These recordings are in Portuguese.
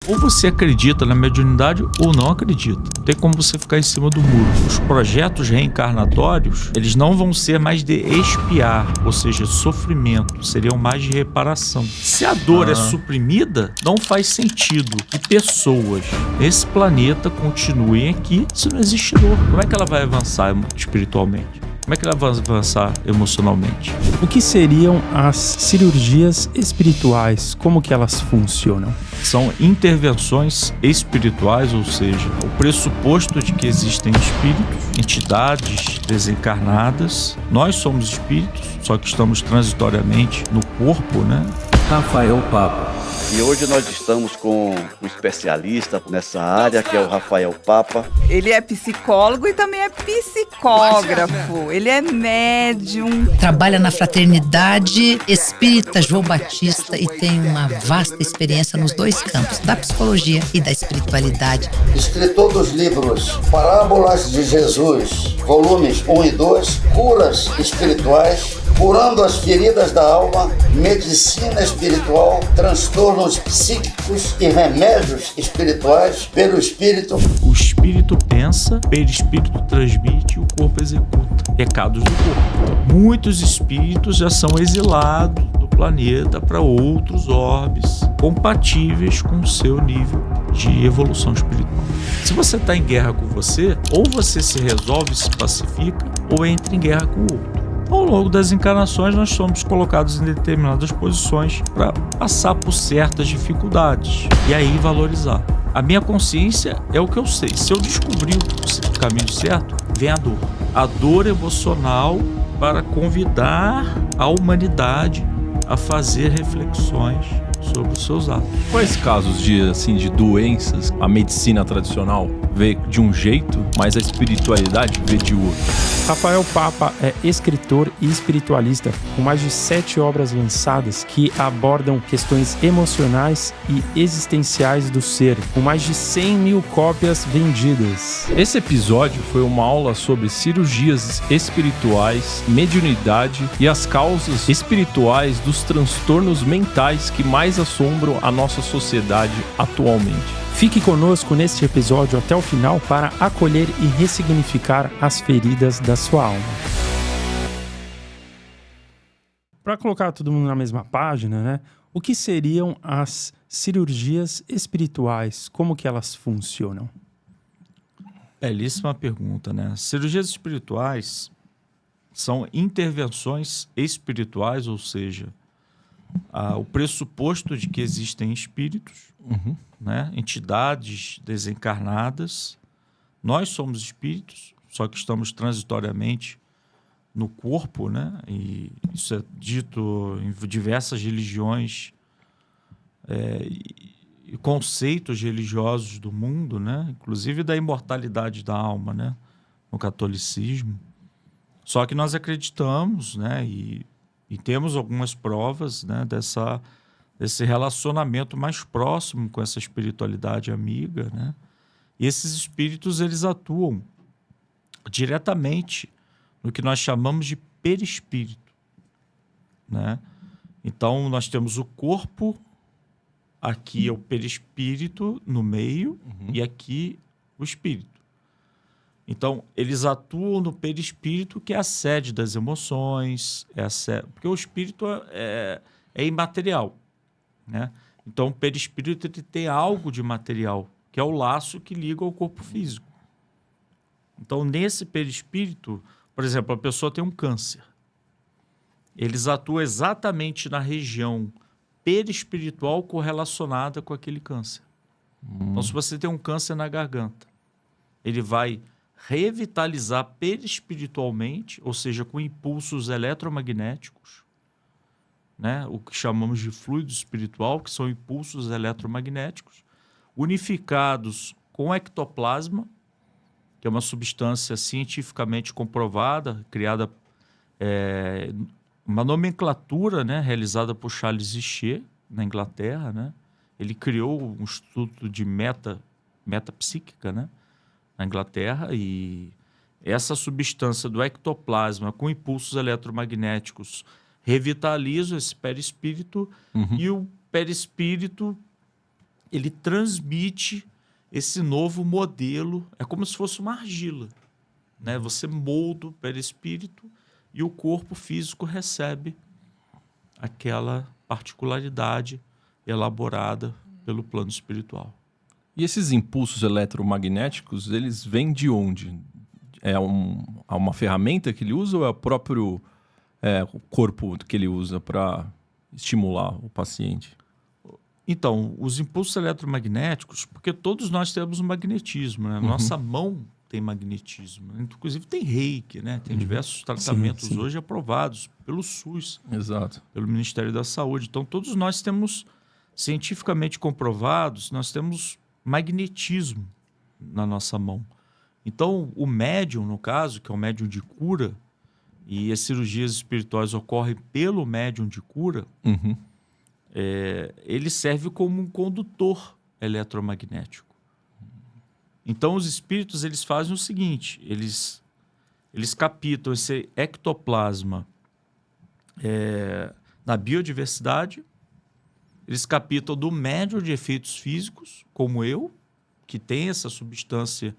Ou você acredita na mediunidade ou não acredita. Não tem como você ficar em cima do muro. Os projetos reencarnatórios, eles não vão ser mais de expiar, ou seja, sofrimento. Seriam mais de reparação. Se a dor é suprimida, não faz sentido que pessoas nesse planeta continuem aqui se não existe dor. Como é que ela vai avançar espiritualmente? Como é que ela vai avançar emocionalmente? O que seriam as cirurgias espirituais? Como que elas funcionam? São intervenções espirituais, ou seja, o pressuposto de que existem espíritos, entidades desencarnadas. Nós somos espíritos, só que estamos transitoriamente no corpo, né? Rafael Papa. E hoje nós estamos com um especialista nessa área, que é o Rafael Papa. Ele é psicólogo e também é psicógrafo. Ele é médium. Trabalha na Fraternidade Espírita João Batista e tem uma vasta experiência nos dois campos, da psicologia e da espiritualidade. Escritor dos livros Parábolas de Jesus, volumes 1 e 2, Curas Espirituais, Curando as Feridas da Alma, Medicina Espiritual, Transtornos Psíquicos e Remédios Espirituais pelo Espírito. O espírito pensa, o perispírito transmite e o corpo executa. Recados do corpo. Muitos espíritos já são exilados do planeta para outros orbes compatíveis com o seu nível de evolução espiritual. Se você está em guerra com você, ou você se resolve, se pacifica, ou entra em guerra com o outro. Ao longo das encarnações, nós somos colocados em determinadas posições para passar por certas dificuldades e aí valorizar. A minha consciência é o que eu sei. Se eu descobrir o caminho certo, vem a dor. A dor emocional para convidar a humanidade a fazer reflexões sobre os seus atos. Quais casos de doenças a medicina tradicional vê de um jeito, mas a espiritualidade vê de outro? Rafael Papa é escritor e espiritualista com mais de 7 obras lançadas que abordam questões emocionais e existenciais do ser, com mais de 100 mil cópias vendidas. Esse episódio foi uma aula sobre cirurgias espirituais, mediunidade e as causas espirituais dos transtornos mentais que mais assombram a nossa sociedade atualmente. Fique conosco neste episódio até o final para acolher e ressignificar as feridas da sua alma. Para colocar todo mundo na mesma página, né? O que seriam as cirurgias espirituais? Como que elas funcionam? Belíssima pergunta, né? Cirurgias espirituais são intervenções espirituais, ou seja, o pressuposto de que existem espíritos, né? Entidades desencarnadas. Nós somos espíritos, só que estamos transitoriamente no corpo, né? E isso é dito em diversas religiões e conceitos religiosos do mundo, né? Inclusive da imortalidade da alma, né? No catolicismo. Só que nós acreditamos, né? E temos algumas provas, né? Desse relacionamento mais próximo com essa espiritualidade amiga, né? E esses espíritos, eles atuam diretamente no que nós chamamos de perispírito, né? Então, nós temos o corpo, aqui é o perispírito no meio, e aqui o espírito. Então, eles atuam no perispírito, que é a sede das emoções, porque o espírito é imaterial, né? Então, o perispírito ele tem algo de material, que é o laço que liga ao corpo físico. Então, nesse perispírito, por exemplo, a pessoa tem um câncer. Eles atuam exatamente na região perispiritual correlacionada com aquele câncer. Então, se você tem um câncer na garganta, ele vai revitalizar perispiritualmente, ou seja, com impulsos eletromagnéticos, né? O que chamamos de fluido espiritual, que são impulsos eletromagnéticos, unificados com ectoplasma, que é uma substância cientificamente comprovada, criada, uma nomenclatura, né, realizada por Charles Richer, na Inglaterra, né? Ele criou um estudo de metapsíquica, né, na Inglaterra, e essa substância do ectoplasma com impulsos eletromagnéticos revitaliza esse perispírito, e o perispírito ele transmite esse novo modelo. É como se fosse uma argila, né? Você molda o perispírito e o corpo físico recebe aquela particularidade elaborada pelo plano espiritual. E esses impulsos eletromagnéticos, eles vêm de onde? É uma ferramenta que ele usa ou é o próprio o corpo que ele usa para estimular o paciente? Então, os impulsos eletromagnéticos, porque todos nós temos um magnetismo, né? Nossa mão tem magnetismo. Inclusive tem reiki, né? Tem diversos tratamentos hoje aprovados pelo SUS, Exato. pelo Ministério da Saúde. Então, todos nós temos, cientificamente comprovados, nós temos magnetismo na nossa mão. Então, o médium, no caso, que é o médium de cura, e as cirurgias espirituais ocorrem pelo médium de cura, ele serve como um condutor eletromagnético. Então, os espíritos eles fazem o seguinte, eles captam esse ectoplasma na biodiversidade, eles captam do médium de efeitos físicos, como eu, que tem essa substância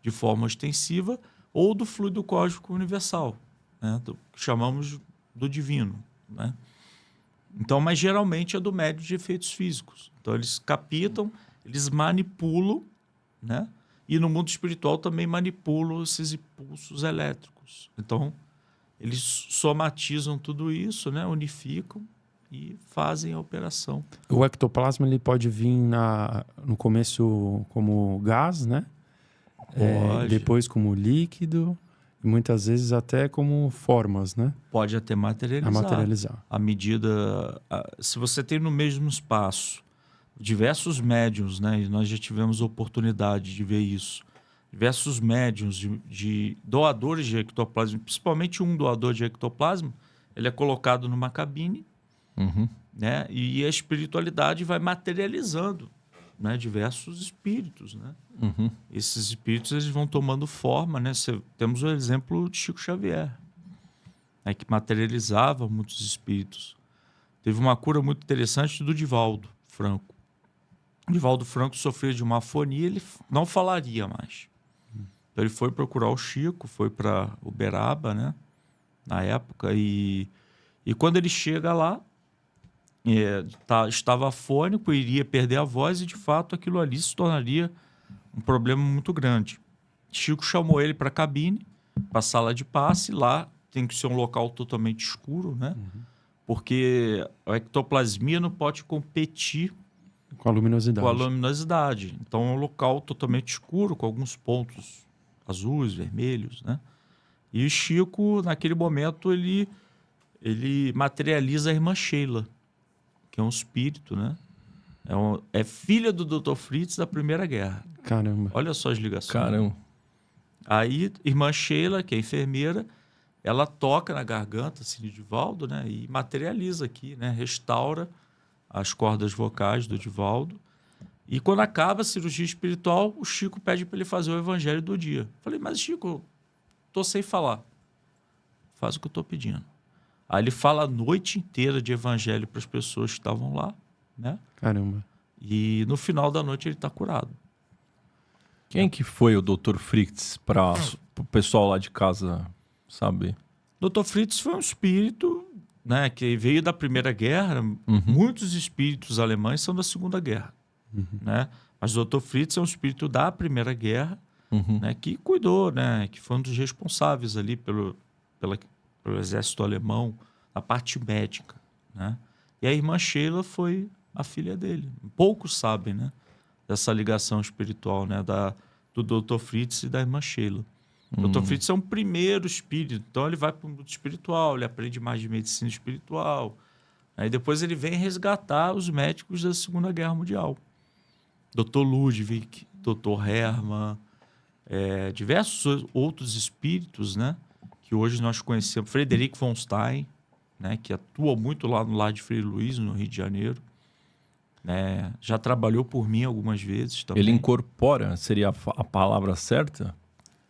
de forma ostensiva, ou do fluido cósmico universal, né, que chamamos do divino, né? Então, mas geralmente é do médium de efeitos físicos. Então, eles captam, eles manipulam, né? E no mundo espiritual também manipulam esses impulsos elétricos. Então, eles somatizam tudo isso, né? Unificam e fazem a operação. O ectoplasma ele pode vir no começo como gás, né? Depois como líquido e muitas vezes até como formas, né? Pode até materializar. À medida... se você tem no mesmo espaço diversos médiuns, né? E nós já tivemos oportunidade de ver isso. Diversos médiuns de doadores de ectoplasma, principalmente um doador de ectoplasma, ele é colocado numa cabine, né? E a espiritualidade vai materializando, né? Diversos espíritos, né? Esses espíritos eles vão tomando forma, né? Temos o exemplo de Chico Xavier, né? Que materializava muitos espíritos. Teve uma cura muito interessante do Divaldo Franco. O Divaldo Franco sofria de uma afonia, ele não falaria mais. Então ele foi procurar o Chico, foi para Uberaba, né? Na época, e quando ele chega lá, estava afônico, iria perder a voz e de fato aquilo ali se tornaria um problema muito grande. Chico chamou ele para a cabine, para a sala de passe. Lá tem que ser um local totalmente escuro, né? Porque a ectoplasmia não pode competir com a luminosidade. Então é um local totalmente escuro, com alguns pontos azuis, vermelhos, né? E o Chico, naquele momento, ele materializa a irmã Sheila, que é um espírito, né? É filha do Dr. Fritz da Primeira Guerra. Caramba. Olha só as ligações. Caramba. Aí, irmã Sheila, que é enfermeira, ela toca na garganta, assim, de Divaldo, né? E materializa aqui, né? Restaura as cordas vocais do Divaldo. E quando acaba a cirurgia espiritual, o Chico pede para ele fazer o evangelho do dia. Falei, mas Chico, tô sem falar. Faz o que eu tô pedindo. Aí ele fala a noite inteira de evangelho para as pessoas que estavam lá, né? Caramba. E no final da noite ele está curado. Quem que foi o Dr. Fritz para o pessoal lá de casa saber? Dr. Fritz foi um espírito, né, que veio da Primeira Guerra. Muitos espíritos alemães são da Segunda Guerra, né? Mas o Dr. Fritz é um espírito da Primeira Guerra, né, que cuidou, né, que foi um dos responsáveis ali pelo exército alemão, na parte médica, né? E a irmã Sheila foi a filha dele. Poucos sabem, né, dessa ligação espiritual, né, do Dr. Fritz e da irmã Sheila. O Dr. Fritz é um primeiro espírito, então ele vai para o mundo espiritual, ele aprende mais de medicina espiritual. Aí depois ele vem resgatar os médicos da Segunda Guerra Mundial. Dr. Ludwig, Dr. Hermann, diversos outros espíritos, né, que hoje nós conhecemos. Frederic von Stein, né, que atua muito lá no Lar de Frei Luís, no Rio de Janeiro. Né, já trabalhou por mim algumas vezes também. Ele incorpora, seria a palavra certa?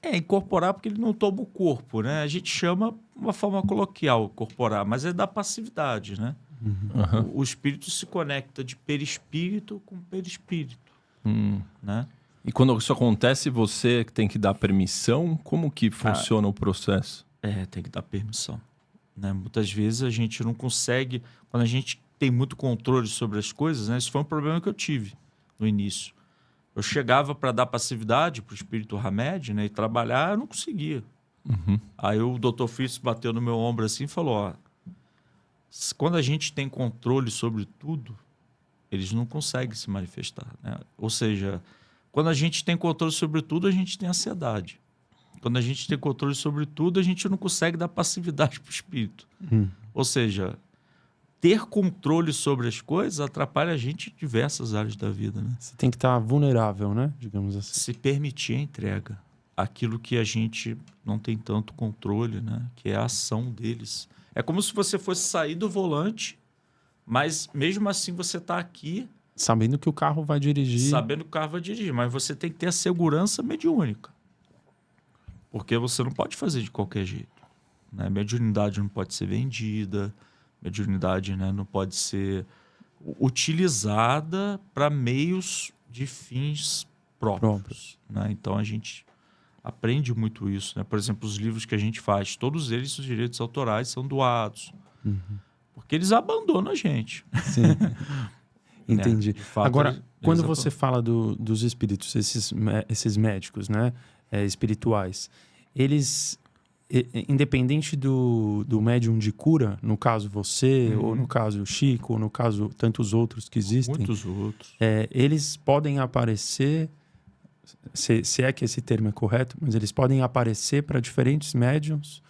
Incorporar porque ele não toma o corpo, né? A gente chama uma forma coloquial, incorporar, mas é da passividade, né? O espírito se conecta de perispírito com perispírito, né? E quando isso acontece, você tem que dar permissão? Como que funciona o processo? Tem que dar permissão, né? Muitas vezes a gente não consegue... Quando a gente tem muito controle sobre as coisas, né? Isso foi um problema que eu tive no início. Eu chegava para dar passividade para o espírito Hamed, né? E trabalhar, eu não conseguia. Aí o Dr. Fritz bateu no meu ombro assim e falou, ó, quando a gente tem controle sobre tudo, eles não conseguem se manifestar, né? Ou seja, quando a gente tem controle sobre tudo, a gente tem ansiedade. Quando a gente tem controle sobre tudo, a gente não consegue dar passividade para o espírito. Ou seja, ter controle sobre as coisas atrapalha a gente em diversas áreas da vida, né? Você tem que estar vulnerável, né? Digamos assim. Se permitir a entrega. Aquilo que a gente não tem tanto controle, né? Que é a ação deles. É como se você fosse sair do volante, mas mesmo assim você está aqui... Sabendo que o carro vai dirigir. Sabendo que o carro vai dirigir, mas você tem que ter a segurança mediúnica. Porque você não pode fazer de qualquer jeito, né? Mediunidade não pode ser vendida, mediunidade, né, não pode ser utilizada para meios de fins próprios. Né? Então a gente aprende muito isso, né? Por exemplo, os livros que a gente faz, todos eles, os direitos autorais são doados. Porque eles abandonam a gente. Sim. Entendi. Fato, Agora, quando você fala dos espíritos, esses médicos, né, espirituais, eles, independente do médium de cura, no caso você, ou no caso o Chico, ou no caso tantos outros que existem, muitos outros, eles podem aparecer, se é que esse termo é correto, mas eles podem aparecer para diferentes médiums,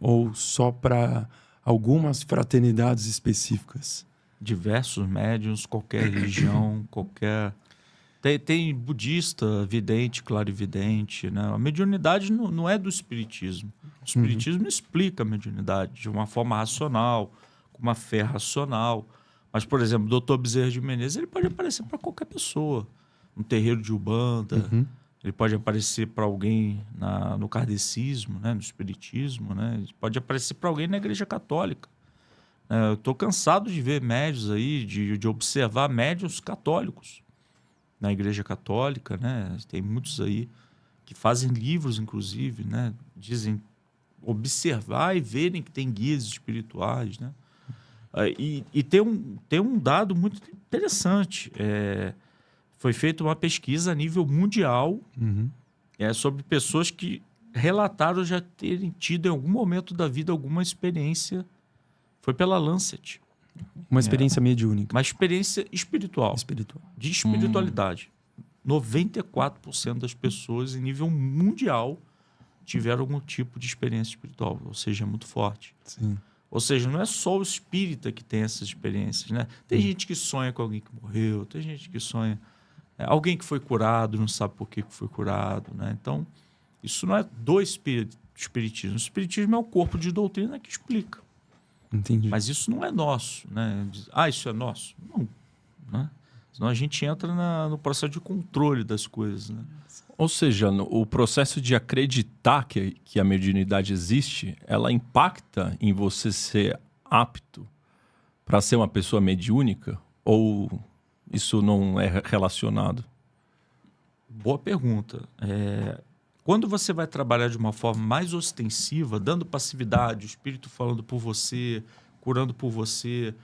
ou só para algumas fraternidades específicas? Diversos médiuns, qualquer religião, qualquer... Tem budista, vidente, clarividente, né? A mediunidade não é do espiritismo. O espiritismo explica a mediunidade de uma forma racional, com uma fé racional. Mas, por exemplo, o Dr. Bezerra de Menezes, ele pode aparecer para qualquer pessoa. No terreiro de Umbanda, ele pode aparecer para alguém no kardecismo, né? No espiritismo, né? Ele pode aparecer para alguém na Igreja Católica. Eu estou cansado de ver médiuns aí, de observar médiuns católicos na Igreja Católica, né? Tem muitos aí que fazem livros, inclusive, né? Dizem observar e verem que tem guias espirituais, né? E tem um dado muito interessante. Foi feita uma pesquisa a nível mundial sobre pessoas que relataram já terem tido em algum momento da vida alguma experiência. Foi pela Lancet. Uma experiência mediúnica. Uma experiência espiritual. De espiritualidade. 94% das pessoas em nível mundial tiveram algum tipo de experiência espiritual. Ou seja, é muito forte. Sim. Ou seja, não é só o espírita que tem essas experiências, né? Tem gente que sonha com alguém que morreu, tem gente que sonha... alguém que foi curado, não sabe por que foi curado, né? Então, isso não é do espiritismo. O espiritismo é o corpo de doutrina que explica. Entendi. Mas isso não é nosso, né? Isso é nosso? Não, né? Senão a gente entra no processo de controle das coisas, né? Ou seja, o processo de acreditar que a mediunidade existe, ela impacta em você ser apto para ser uma pessoa mediúnica? Ou isso não é relacionado? Boa pergunta. Quando você vai trabalhar de uma forma mais ostensiva, dando passividade, o espírito falando por você, curando por você,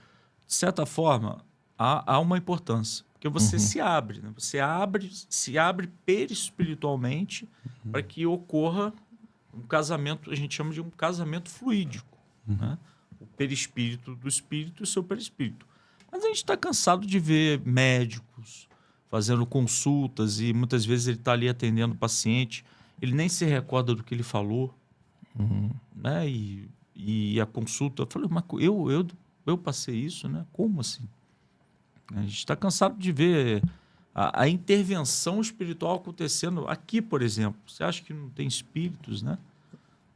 de certa forma, há uma importância. Porque você se abre, né? Você se abre perispiritualmente para que ocorra um casamento, a gente chama de um casamento fluídico. Né? O perispírito do espírito e o seu perispírito. Mas a gente está cansado de ver médicos fazendo consultas e muitas vezes ele está ali atendendo o paciente, ele nem se recorda do que ele falou, né? E a consulta, eu falei, mas eu passei isso, né? Como assim? A gente está cansado de ver a intervenção espiritual acontecendo aqui, por exemplo. Você acha que não tem espíritos, né?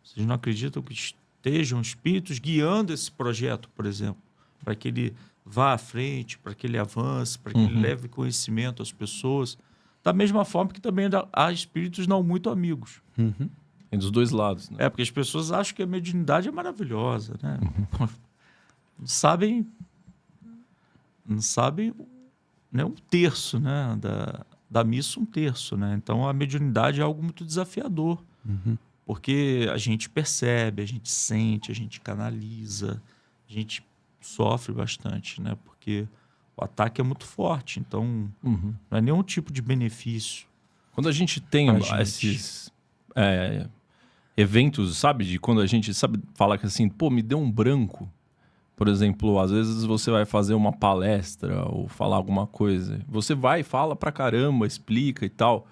Vocês não acreditam que estejam espíritos guiando esse projeto, por exemplo, para que ele vá à frente, para que ele avance, para que ele leve conhecimento às pessoas. Da mesma forma que também há espíritos não muito amigos. Tem dos dois lados, né? Porque as pessoas acham que a mediunidade é maravilhosa, né? não sabem, né, um terço, né, da missa, um terço, né? Então a mediunidade é algo muito desafiador, porque a gente percebe, a gente sente, a gente canaliza, a gente sofre bastante, né? Porque o ataque é muito forte, então não é nenhum tipo de benefício. Quando a gente tem esses eventos, sabe? De quando a gente fala que assim, pô, me deu um branco. Por exemplo, às vezes você vai fazer uma palestra ou falar alguma coisa. Você vai e fala pra caramba, explica e tal.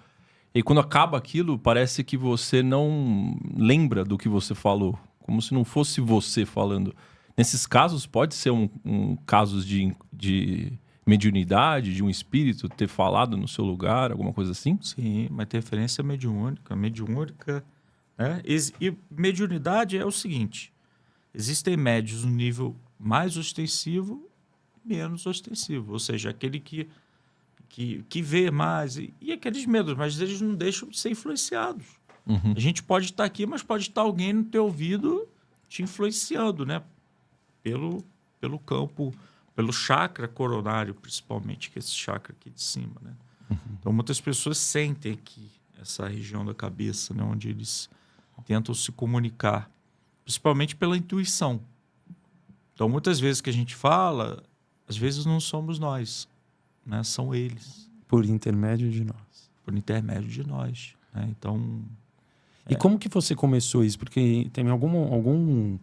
E quando acaba aquilo, parece que você não lembra do que você falou. Como se não fosse você falando. Nesses casos, pode ser casos de mediunidade, de um espírito ter falado no seu lugar, alguma coisa assim? Sim, uma interferência mediúnica. Né? E mediunidade é o seguinte: existem médios no nível mais ostensivo e menos ostensivo. Ou seja, aquele que vê mais. E aqueles medos, mas eles não deixam de ser influenciados. A gente pode estar aqui, mas pode estar alguém no teu ouvido te influenciando, né? Pelo campo, pelo chakra coronário, principalmente, que é esse chakra aqui de cima, né? Então, muitas pessoas sentem aqui essa região da cabeça, né? Onde eles tentam se comunicar, principalmente pela intuição. Então, muitas vezes que a gente fala, às vezes não somos nós, né? São eles. Por intermédio de nós. Por intermédio de nós, né? Então... E como que você começou isso? Porque tem algum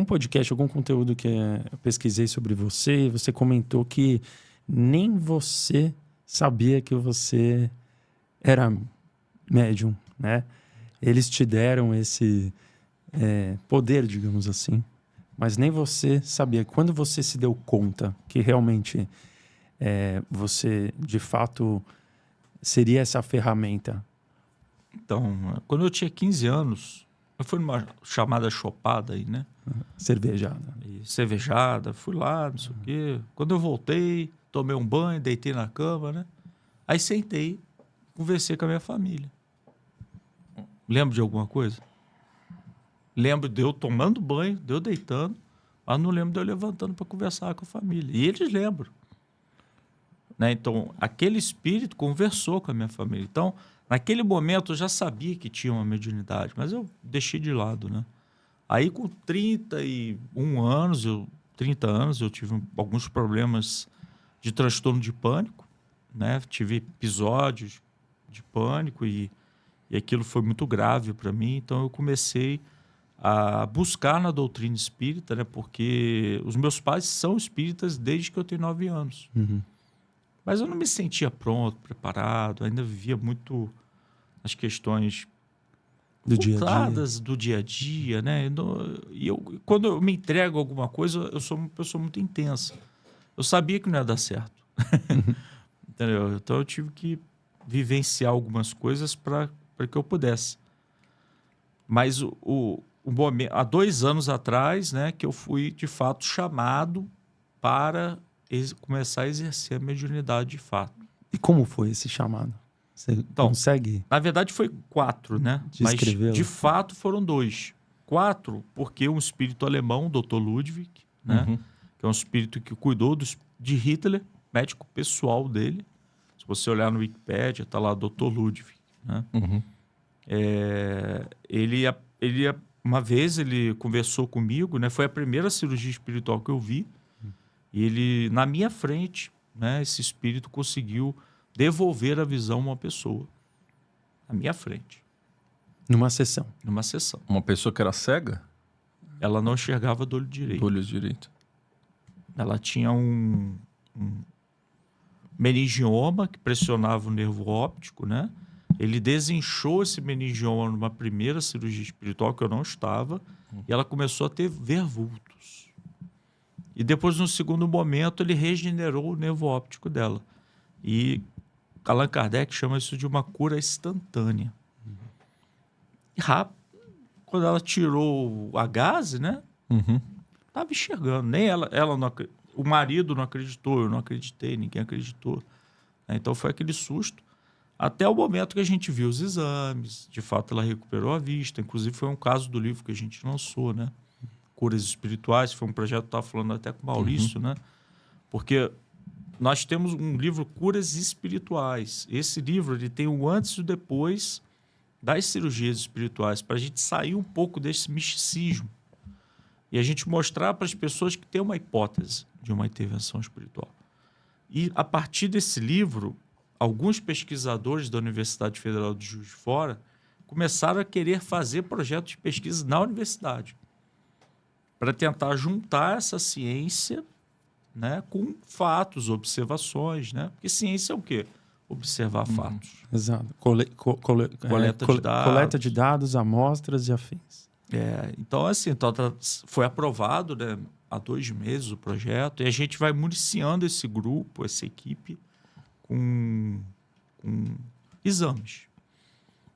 podcast, algum conteúdo que eu pesquisei sobre você, você comentou que nem você sabia que você era médium, né? Eles te deram esse poder, digamos assim, mas nem você sabia. Quando você se deu conta que realmente você, de fato, seria essa ferramenta? Então, quando eu tinha 15 anos, eu fui numa chamada chopada aí, né? Cervejada. Fui lá, não sei o quê. Quando eu voltei, tomei um banho, deitei na cama, né? Aí sentei, conversei com a minha família. Lembro de alguma coisa? Lembro de eu tomando banho, de eu deitando, mas não lembro de eu levantando para conversar com a família. E eles lembram. Né? Então, aquele espírito conversou com a minha família. Então, naquele momento, eu já sabia que tinha uma mediunidade, mas eu deixei de lado, né? Aí, com 30 anos, eu tive alguns problemas de transtorno de pânico, né? Tive episódios de pânico e aquilo foi muito grave para mim. Então, eu comecei a buscar na doutrina espírita, né? Porque os meus pais são espíritas desde que eu tenho 9 anos. Mas eu não me sentia pronto, preparado, ainda vivia muito as questões do dia a dia, né? E quando eu me entrego a alguma coisa, eu sou uma pessoa muito intensa. Eu sabia que não ia dar certo. Entendeu? Então eu tive que vivenciar algumas coisas para que eu pudesse. Mas há 2 anos atrás, né, que eu fui de fato chamado para começar a exercer a mediunidade de fato. E como foi esse chamado? Você consegue? Na verdade foi 4, né? Mas de fato foram 2. 4 porque um espírito alemão, Dr. Ludwig, né? Que é um espírito que cuidou de Hitler, médico pessoal dele. Se você olhar no Wikipedia, está lá Dr. Ludwig, né? Uma vez ele conversou comigo, né? Foi a primeira cirurgia espiritual que eu vi. E ele, na minha frente, né, esse espírito conseguiu devolver a visão a uma pessoa. Na minha frente. Numa sessão. Uma pessoa que era cega? Ela não enxergava do olho direito. Do olho direito. Ela tinha um meningioma que pressionava o nervo óptico, né? Ele desinchou esse meningioma numa primeira cirurgia espiritual que eu não estava e ela começou a ver vultos. E depois, no segundo momento, ele regenerou o nervo óptico dela. E Allan Kardec chama isso de uma cura instantânea. E rápido, quando ela tirou a gaze, né? Estava enxergando. Nem ela não, o marido não acreditou, eu não acreditei, ninguém acreditou. Então foi aquele susto. Até o momento que a gente viu os exames, de fato ela recuperou a vista. Inclusive foi um caso do livro que a gente lançou, né? Curas Espirituais, foi um projeto que eu estava falando até com o Maurício, né? Porque nós temos um livro Curas Espirituais. Esse livro ele tem o antes e o depois das cirurgias espirituais, para a gente sair um pouco desse misticismo e a gente mostrar para as pessoas que tem uma hipótese de uma intervenção espiritual. E, a partir desse livro, alguns pesquisadores da Universidade Federal de Juiz de Fora começaram a querer fazer projetos de pesquisa na universidade para tentar juntar essa ciência, né, com fatos, observações, né? Porque ciência é o quê? Observar fatos. Exato. Coleta de dados, amostras e afins. Então, assim, foi aprovado, né, há 2 meses o projeto, e a gente vai municiando esse grupo, essa equipe, com exames.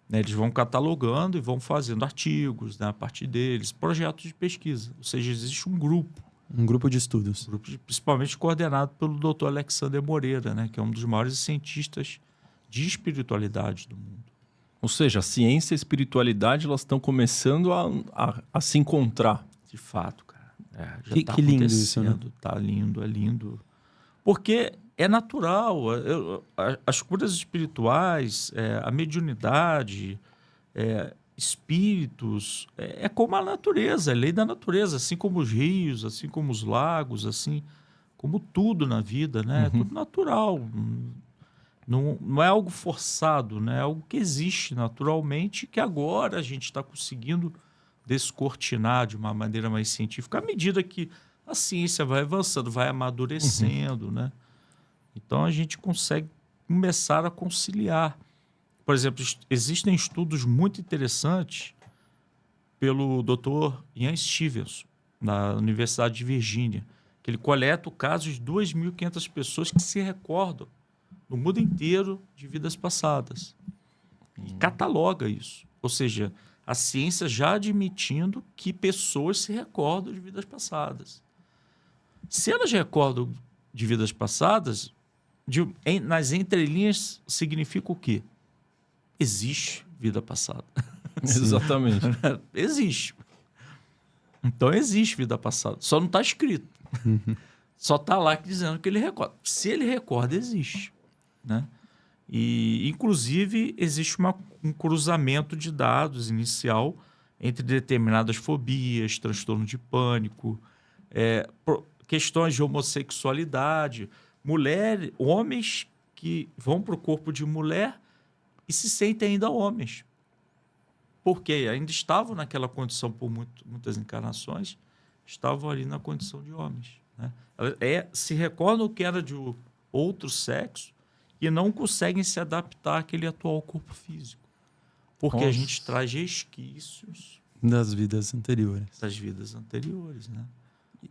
Né? Eles vão catalogando e vão fazendo artigos, né, a partir deles, projetos de pesquisa. Ou seja, existe um grupo. Um grupo de estudos. Principalmente coordenado pelo Dr. Alexander Moreira, né, que é um dos maiores cientistas de espiritualidade do mundo. Ou seja, a ciência e a espiritualidade elas estão começando a se encontrar. De fato, cara. Já que tá lindo isso, né? Tá lindo, é lindo. Porque é natural. As curas espirituais, a mediunidade, espíritos, é como a natureza, é lei da natureza, assim como os rios, assim como os lagos, assim como tudo na vida, né? É tudo natural. Não é algo forçado, né? É algo que existe naturalmente, que agora a gente está conseguindo descortinar de uma maneira mais científica, à medida que a ciência vai avançando, vai amadurecendo, né? Então a gente consegue começar a conciliar. Por exemplo, existem estudos muito interessantes pelo Dr. Ian Stevenson, na Universidade de Virgínia, que ele coleta o caso de 2.500 pessoas que se recordam no mundo inteiro de vidas passadas. E cataloga isso. Ou seja, a ciência já admitindo que pessoas se recordam de vidas passadas. Se elas recordam de vidas passadas, nas entrelinhas significa o quê? Existe vida passada. Exatamente. Existe. Então existe vida passada. Só não está escrito. Só está lá dizendo que ele recorda. Se ele recorda, existe. Né? E, inclusive, existe um cruzamento de dados inicial entre determinadas fobias, transtorno de pânico, questões de homossexualidade, homens que vão para o corpo de mulher e se sentem ainda homens. Porque ainda estavam naquela condição por muitas encarnações, estavam ali na condição de homens. Né? Se recordam que era de outro sexo e não conseguem se adaptar àquele atual corpo físico. Porque a gente traz resquícios das vidas anteriores. Né?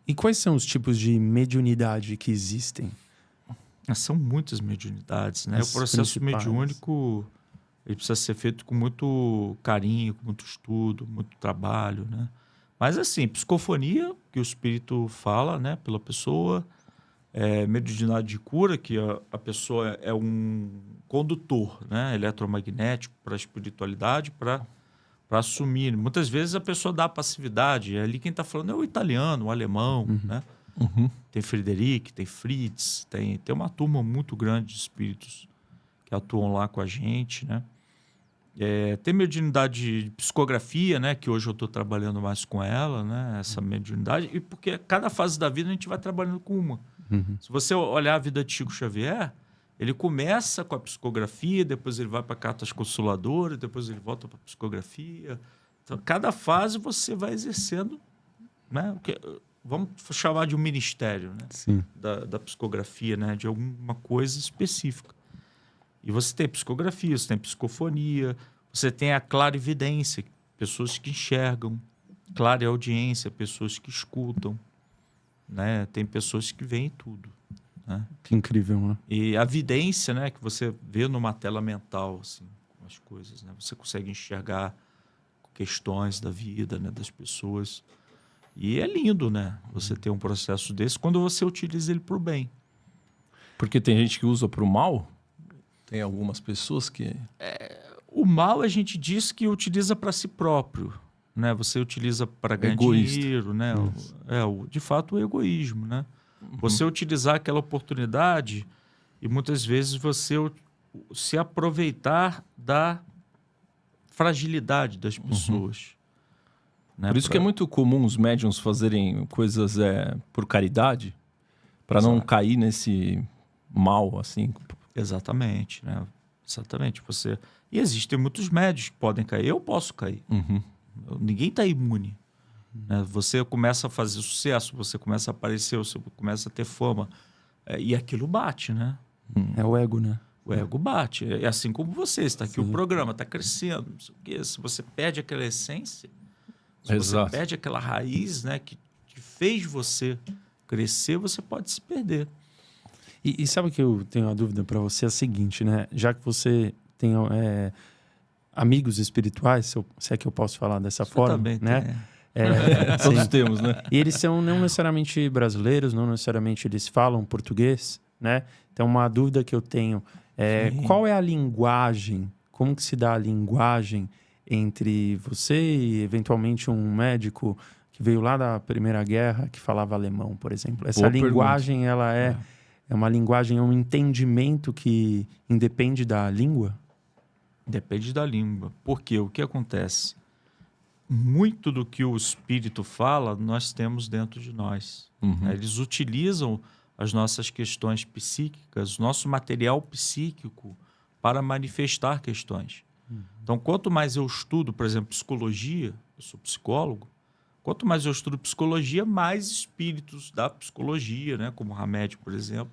E quais são os tipos de mediunidade que existem? São muitas mediunidades, né? O processo mediúnico ele precisa ser feito com muito carinho, com muito estudo, muito trabalho, né? Mas assim, psicofonia, que o espírito fala, né, pela pessoa, mediunidade de cura, que a pessoa é um condutor, né, eletromagnético para a espiritualidade, para assumir. Muitas vezes a pessoa dá passividade, ali quem está falando é o italiano, o alemão, né? Tem Frederic, tem Fritz, tem uma turma muito grande de espíritos que atuam lá com a gente, né? Tem mediunidade de psicografia, né? Que hoje eu estou trabalhando mais com ela, né? Essa mediunidade, e porque cada fase da vida a gente vai trabalhando com uma. Se você olhar a vida de Chico Xavier, ele começa com a psicografia, depois ele vai para cartas consoladoras, depois ele volta para a psicografia. Então, cada fase você vai exercendo, né? Vamos chamar de um ministério, né? Sim. Da psicografia, né? De alguma coisa específica. E você tem psicografia, você tem psicofonia, você tem a clarividência, pessoas que enxergam, clareaudiência, pessoas que escutam, né? Tem pessoas que veem tudo, né? Que incrível, né? E a vidência, né? Que você vê numa tela mental, assim, as coisas, né? Você consegue enxergar questões da vida, né? Das pessoas. E é lindo, né? Você ter um processo desse quando você utiliza ele para o bem. Porque tem gente que usa para o mal? Tem algumas pessoas que... O mal a gente diz que utiliza para si próprio, né? Você utiliza para ganhar Egoísta. dinheiro, né? De fato, o egoísmo, né? Você utilizar aquela oportunidade e muitas vezes você se aproveitar da fragilidade das pessoas. Né? Por isso que é muito comum os médiums fazerem coisas por caridade, para não cair nesse mal, assim. Exatamente, né? Exatamente. E existem muitos médios que podem cair. Eu posso cair. Ninguém está imune. Né? Você começa a fazer sucesso, você começa a aparecer, você começa a ter fama. E aquilo bate, né? É o ego, né? O ego bate. É assim como você. Está aqui o programa, está crescendo. Não sei o quê. Se você perde aquela essência, se Exato. você perde aquela raiz, né, que fez você crescer, você pode se perder. E sabe que eu tenho uma dúvida para você? É a seguinte, né? Já que você tem amigos espirituais, se é que eu posso falar dessa forma, também né? Todos sim. temos, né? E eles são não necessariamente brasileiros, não necessariamente eles falam português, né? Então, uma dúvida que eu tenho é qual é a linguagem, como que se dá a linguagem entre você e, eventualmente, um médico que veio lá da Primeira Guerra, que falava alemão, por exemplo. Essa Boa linguagem, ela é uma linguagem, é um entendimento que independe da língua? Depende da língua. Porque o que acontece? Muito do que o espírito fala, nós temos dentro de nós. Né? Eles utilizam as nossas questões psíquicas, nosso material psíquico, para manifestar questões. Então, quanto mais eu estudo, por exemplo, psicologia, eu sou psicólogo, quanto mais eu estudo psicologia, mais espíritos da psicologia, né, como Hamed, por exemplo,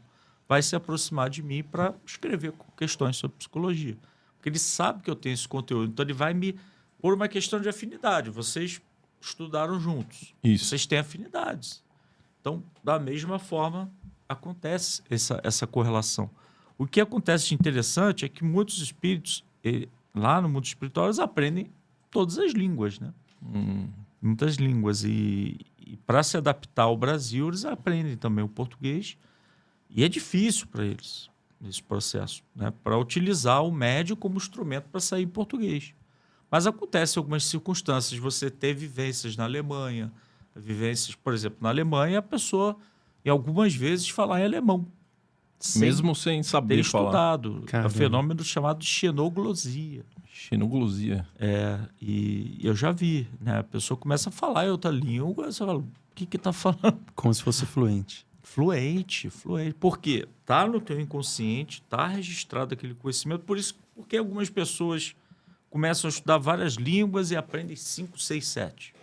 vai se aproximar de mim para escrever questões sobre psicologia. Porque ele sabe que eu tenho esse conteúdo, então ele vai me... Por uma questão de afinidade, vocês estudaram juntos, Isso. vocês têm afinidades. Então, da mesma forma, acontece essa correlação. O que acontece de interessante é que muitos espíritos, lá no mundo espiritual, eles aprendem todas as línguas, né? Muitas línguas. E para se adaptar ao Brasil, eles aprendem também o português. E é difícil para eles, esse processo, né? Para utilizar o médium como instrumento para sair em português. Mas acontece algumas circunstâncias. Você ter vivências na Alemanha, vivências, por exemplo, na Alemanha, a pessoa, e algumas vezes, falar em alemão. Mesmo sem saber ter falar. estudado. É Caramba. um fenômeno chamado de xenoglosia. Xenoglosia. E eu já vi, né? A pessoa começa a falar em outra língua, você fala, o que está falando? Como se fosse fluente. Fluente. Por quê? Está no teu inconsciente, está registrado aquele conhecimento, porque algumas pessoas começam a estudar várias línguas e aprendem 5, 6, 7.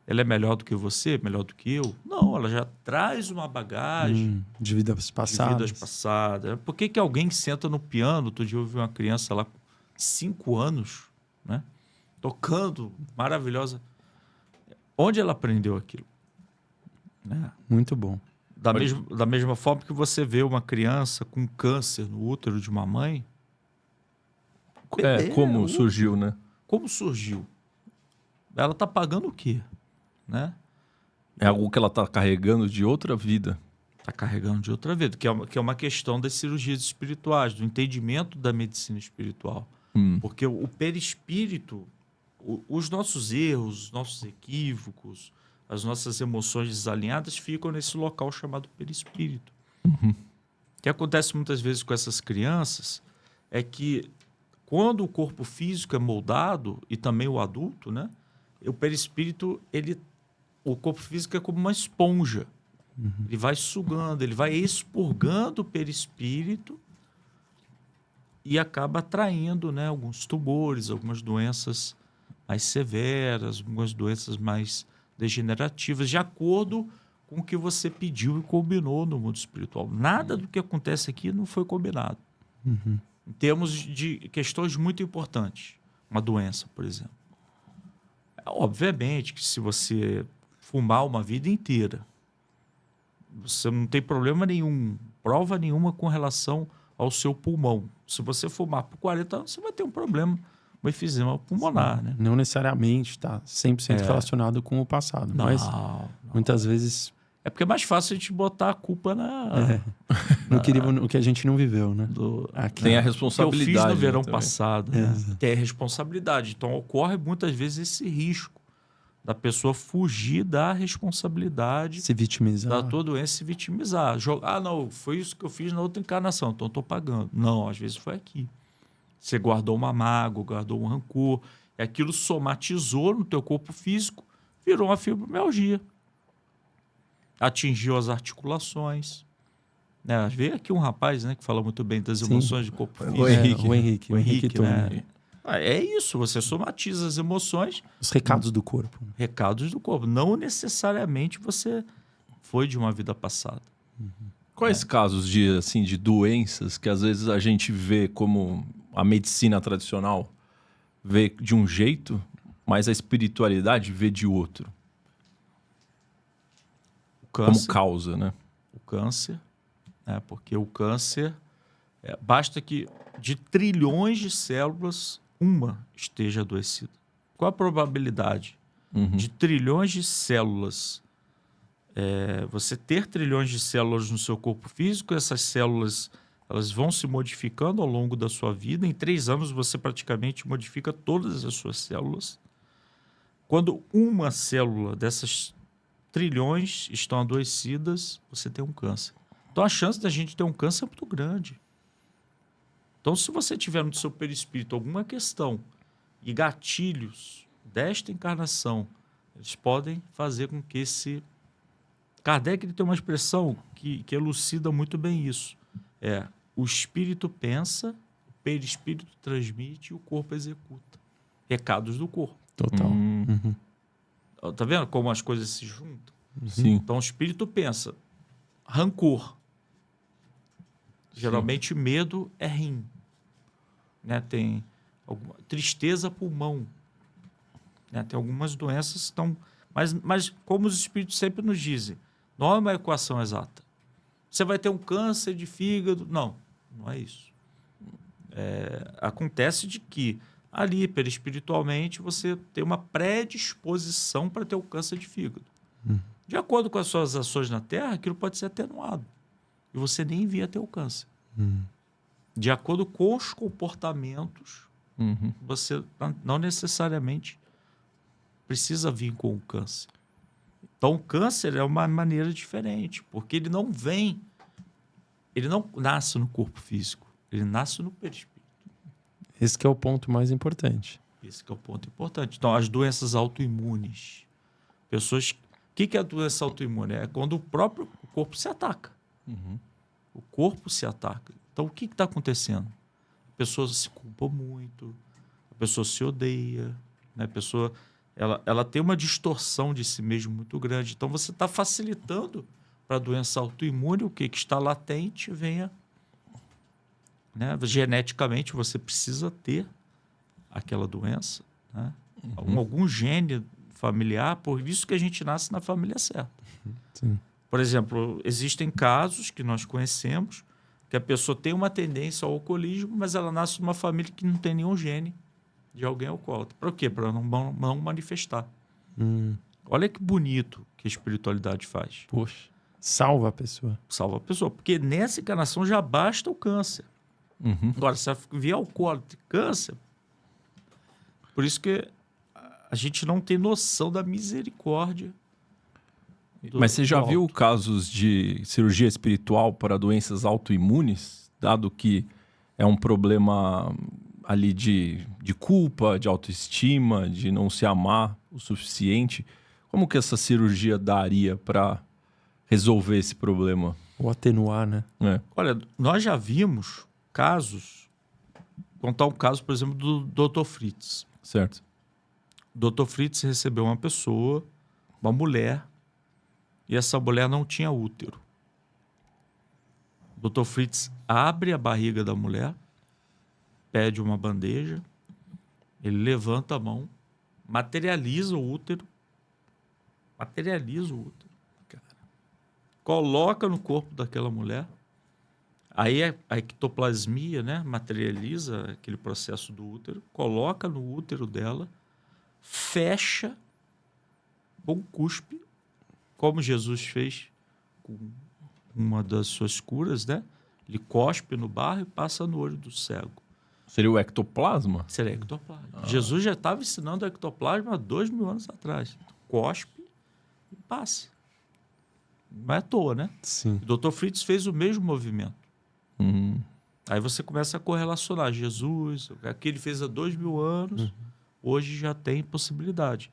Ela é melhor do que você? Melhor do que eu? Não, ela já traz uma bagagem De vidas passadas. de vidas passadas. Por que alguém senta no piano? Outro dia eu vi uma criança lá com 5 anos, né? Tocando, maravilhosa. Onde ela aprendeu aquilo? Né? Muito bom. Da mesma forma que você vê uma criança com câncer no útero de uma mãe. Como surgiu, né? Como surgiu? Ela está pagando o quê? Né? É algo que ela está carregando de outra vida. Está carregando de outra vida, que é uma questão das cirurgias espirituais, do entendimento da medicina espiritual. Porque o perispírito, os nossos erros, os nossos equívocos, as nossas emoções desalinhadas ficam nesse local chamado perispírito. O que acontece muitas vezes com essas crianças é que quando o corpo físico é moldado, e também o adulto, né? O perispírito, o corpo físico é como uma esponja. Ele vai sugando, ele vai expurgando o perispírito e acaba atraindo, né, alguns tumores, algumas doenças mais severas, algumas doenças mais degenerativas, de acordo com o que você pediu e combinou no mundo espiritual. Nada do que acontece aqui não foi combinado. Em termos de questões muito importantes. Uma doença, por exemplo. Obviamente que se você fumar uma vida inteira, você não tem problema nenhum, prova nenhuma com relação ao seu pulmão. Se você fumar por 40 anos, você vai ter um problema, um efizema pulmonar, né? Não necessariamente está 100% relacionado com o passado, mas muitas vezes... É porque é mais fácil a gente botar a culpa no que a gente não viveu, né? Tem a que eu responsabilidade. fiz no verão também. passado. Tem a responsabilidade. Então, ocorre muitas vezes esse risco da pessoa fugir da responsabilidade Se vitimizar. da tua doença e se vitimizar. Não, foi isso que eu fiz na outra encarnação, então eu estou pagando. Não, às vezes foi aqui. Você guardou uma mágoa, guardou um rancor, e aquilo somatizou no teu corpo físico, virou uma fibromialgia. Atingiu as articulações. Né? Veio aqui um rapaz, né, que fala muito bem das emoções do corpo físico. O Henrique. O Henrique, Tony. né? É isso, você somatiza as emoções, Os recados do corpo. recados do corpo. Não necessariamente você foi de uma vida passada. Quais casos de doenças que às vezes a gente vê como a medicina tradicional vê de um jeito, mas a espiritualidade vê de outro? O câncer, Como causa, né? o câncer, né? Porque o câncer, basta que de trilhões de células, uma esteja adoecida. Qual a probabilidade de trilhões de células, você ter trilhões de células no seu corpo físico, essas células elas vão se modificando ao longo da sua vida. Em 3 anos você praticamente modifica todas as suas células. Quando uma célula dessas trilhões estão adoecidas, você tem um câncer. Então a chance da gente ter um câncer é muito grande. Então se você tiver no seu perispírito alguma questão e gatilhos desta encarnação, eles podem fazer com que esse... Kardec ele tem uma expressão que elucida muito bem isso. O espírito pensa, o perispírito transmite e o corpo executa. Recados do corpo. Total. Tá vendo como as coisas se juntam? Sim. Então o espírito pensa, rancor. Geralmente medo é rim. Né? Tem tristeza, pulmão. Né? Tem algumas doenças que estão... Mas como os espíritos sempre nos dizem, não é uma equação exata. Você vai ter um câncer de fígado. Não é isso. Acontece de que ali, perispiritualmente, você tem uma predisposição para ter o câncer de fígado. De acordo com as suas ações na Terra, aquilo pode ser atenuado. E você nem via ter o câncer. De acordo com os comportamentos, você não necessariamente precisa vir com o câncer. Então, o câncer é uma maneira diferente, porque ele não nasce no corpo físico, ele nasce no perispírito. Esse que é o ponto mais importante. Esse que é o ponto importante. Então, as doenças autoimunes. Pessoas... O que é a doença autoimune? É quando o próprio corpo se ataca. O corpo se ataca. Então, o que está acontecendo? A pessoa se culpa muito, a pessoa se odeia, né? A pessoa... Ela tem uma distorção de si mesmo muito grande. Então, você está facilitando para a doença autoimune o que está latente venha... Né? Geneticamente, você precisa ter aquela doença. Né? Algum gene familiar, por isso que a gente nasce na família certa. Sim. Por exemplo, existem casos que nós conhecemos que a pessoa tem uma tendência ao alcoolismo, mas ela nasce numa família que não tem nenhum gene de alguém alcoólatra. Para quê? Para não manifestar. Olha que bonito que a espiritualidade faz. Poxa, salva a pessoa. Salva a pessoa. Porque nessa encarnação já basta o câncer. Agora, se vier alcoólatra e câncer, por isso que a gente não tem noção da misericórdia. Mas você já viu casos de cirurgia espiritual para doenças autoimunes, dado que é um problema ali de culpa, de autoestima, de não se amar o suficiente? Como que essa cirurgia daria para resolver esse problema? Ou atenuar, né? Olha, nós já vimos casos, contar um caso, por exemplo, do Dr. Fritz. Certo. O Dr. Fritz recebeu uma pessoa, uma mulher, e essa mulher não tinha útero. O Dr. Fritz abre a barriga da mulher, pede uma bandeja, ele levanta a mão, materializa o útero, coloca no corpo daquela mulher. Aí a ectoplasmia, né, materializa aquele processo do útero, coloca no útero dela, fecha com cuspe, como Jesus fez com uma das suas curas, né? Ele cospe no barro e passa no olho do cego. Seria o ectoplasma? Seria ectoplasma. Jesus já estava ensinando o ectoplasma há 2000 anos atrás. cospe e passa. Não é à toa, né? Sim. O Dr. Fritz fez o mesmo movimento. Aí você começa a correlacionar Jesus, aquele fez há 2000 anos, hoje já tem possibilidade.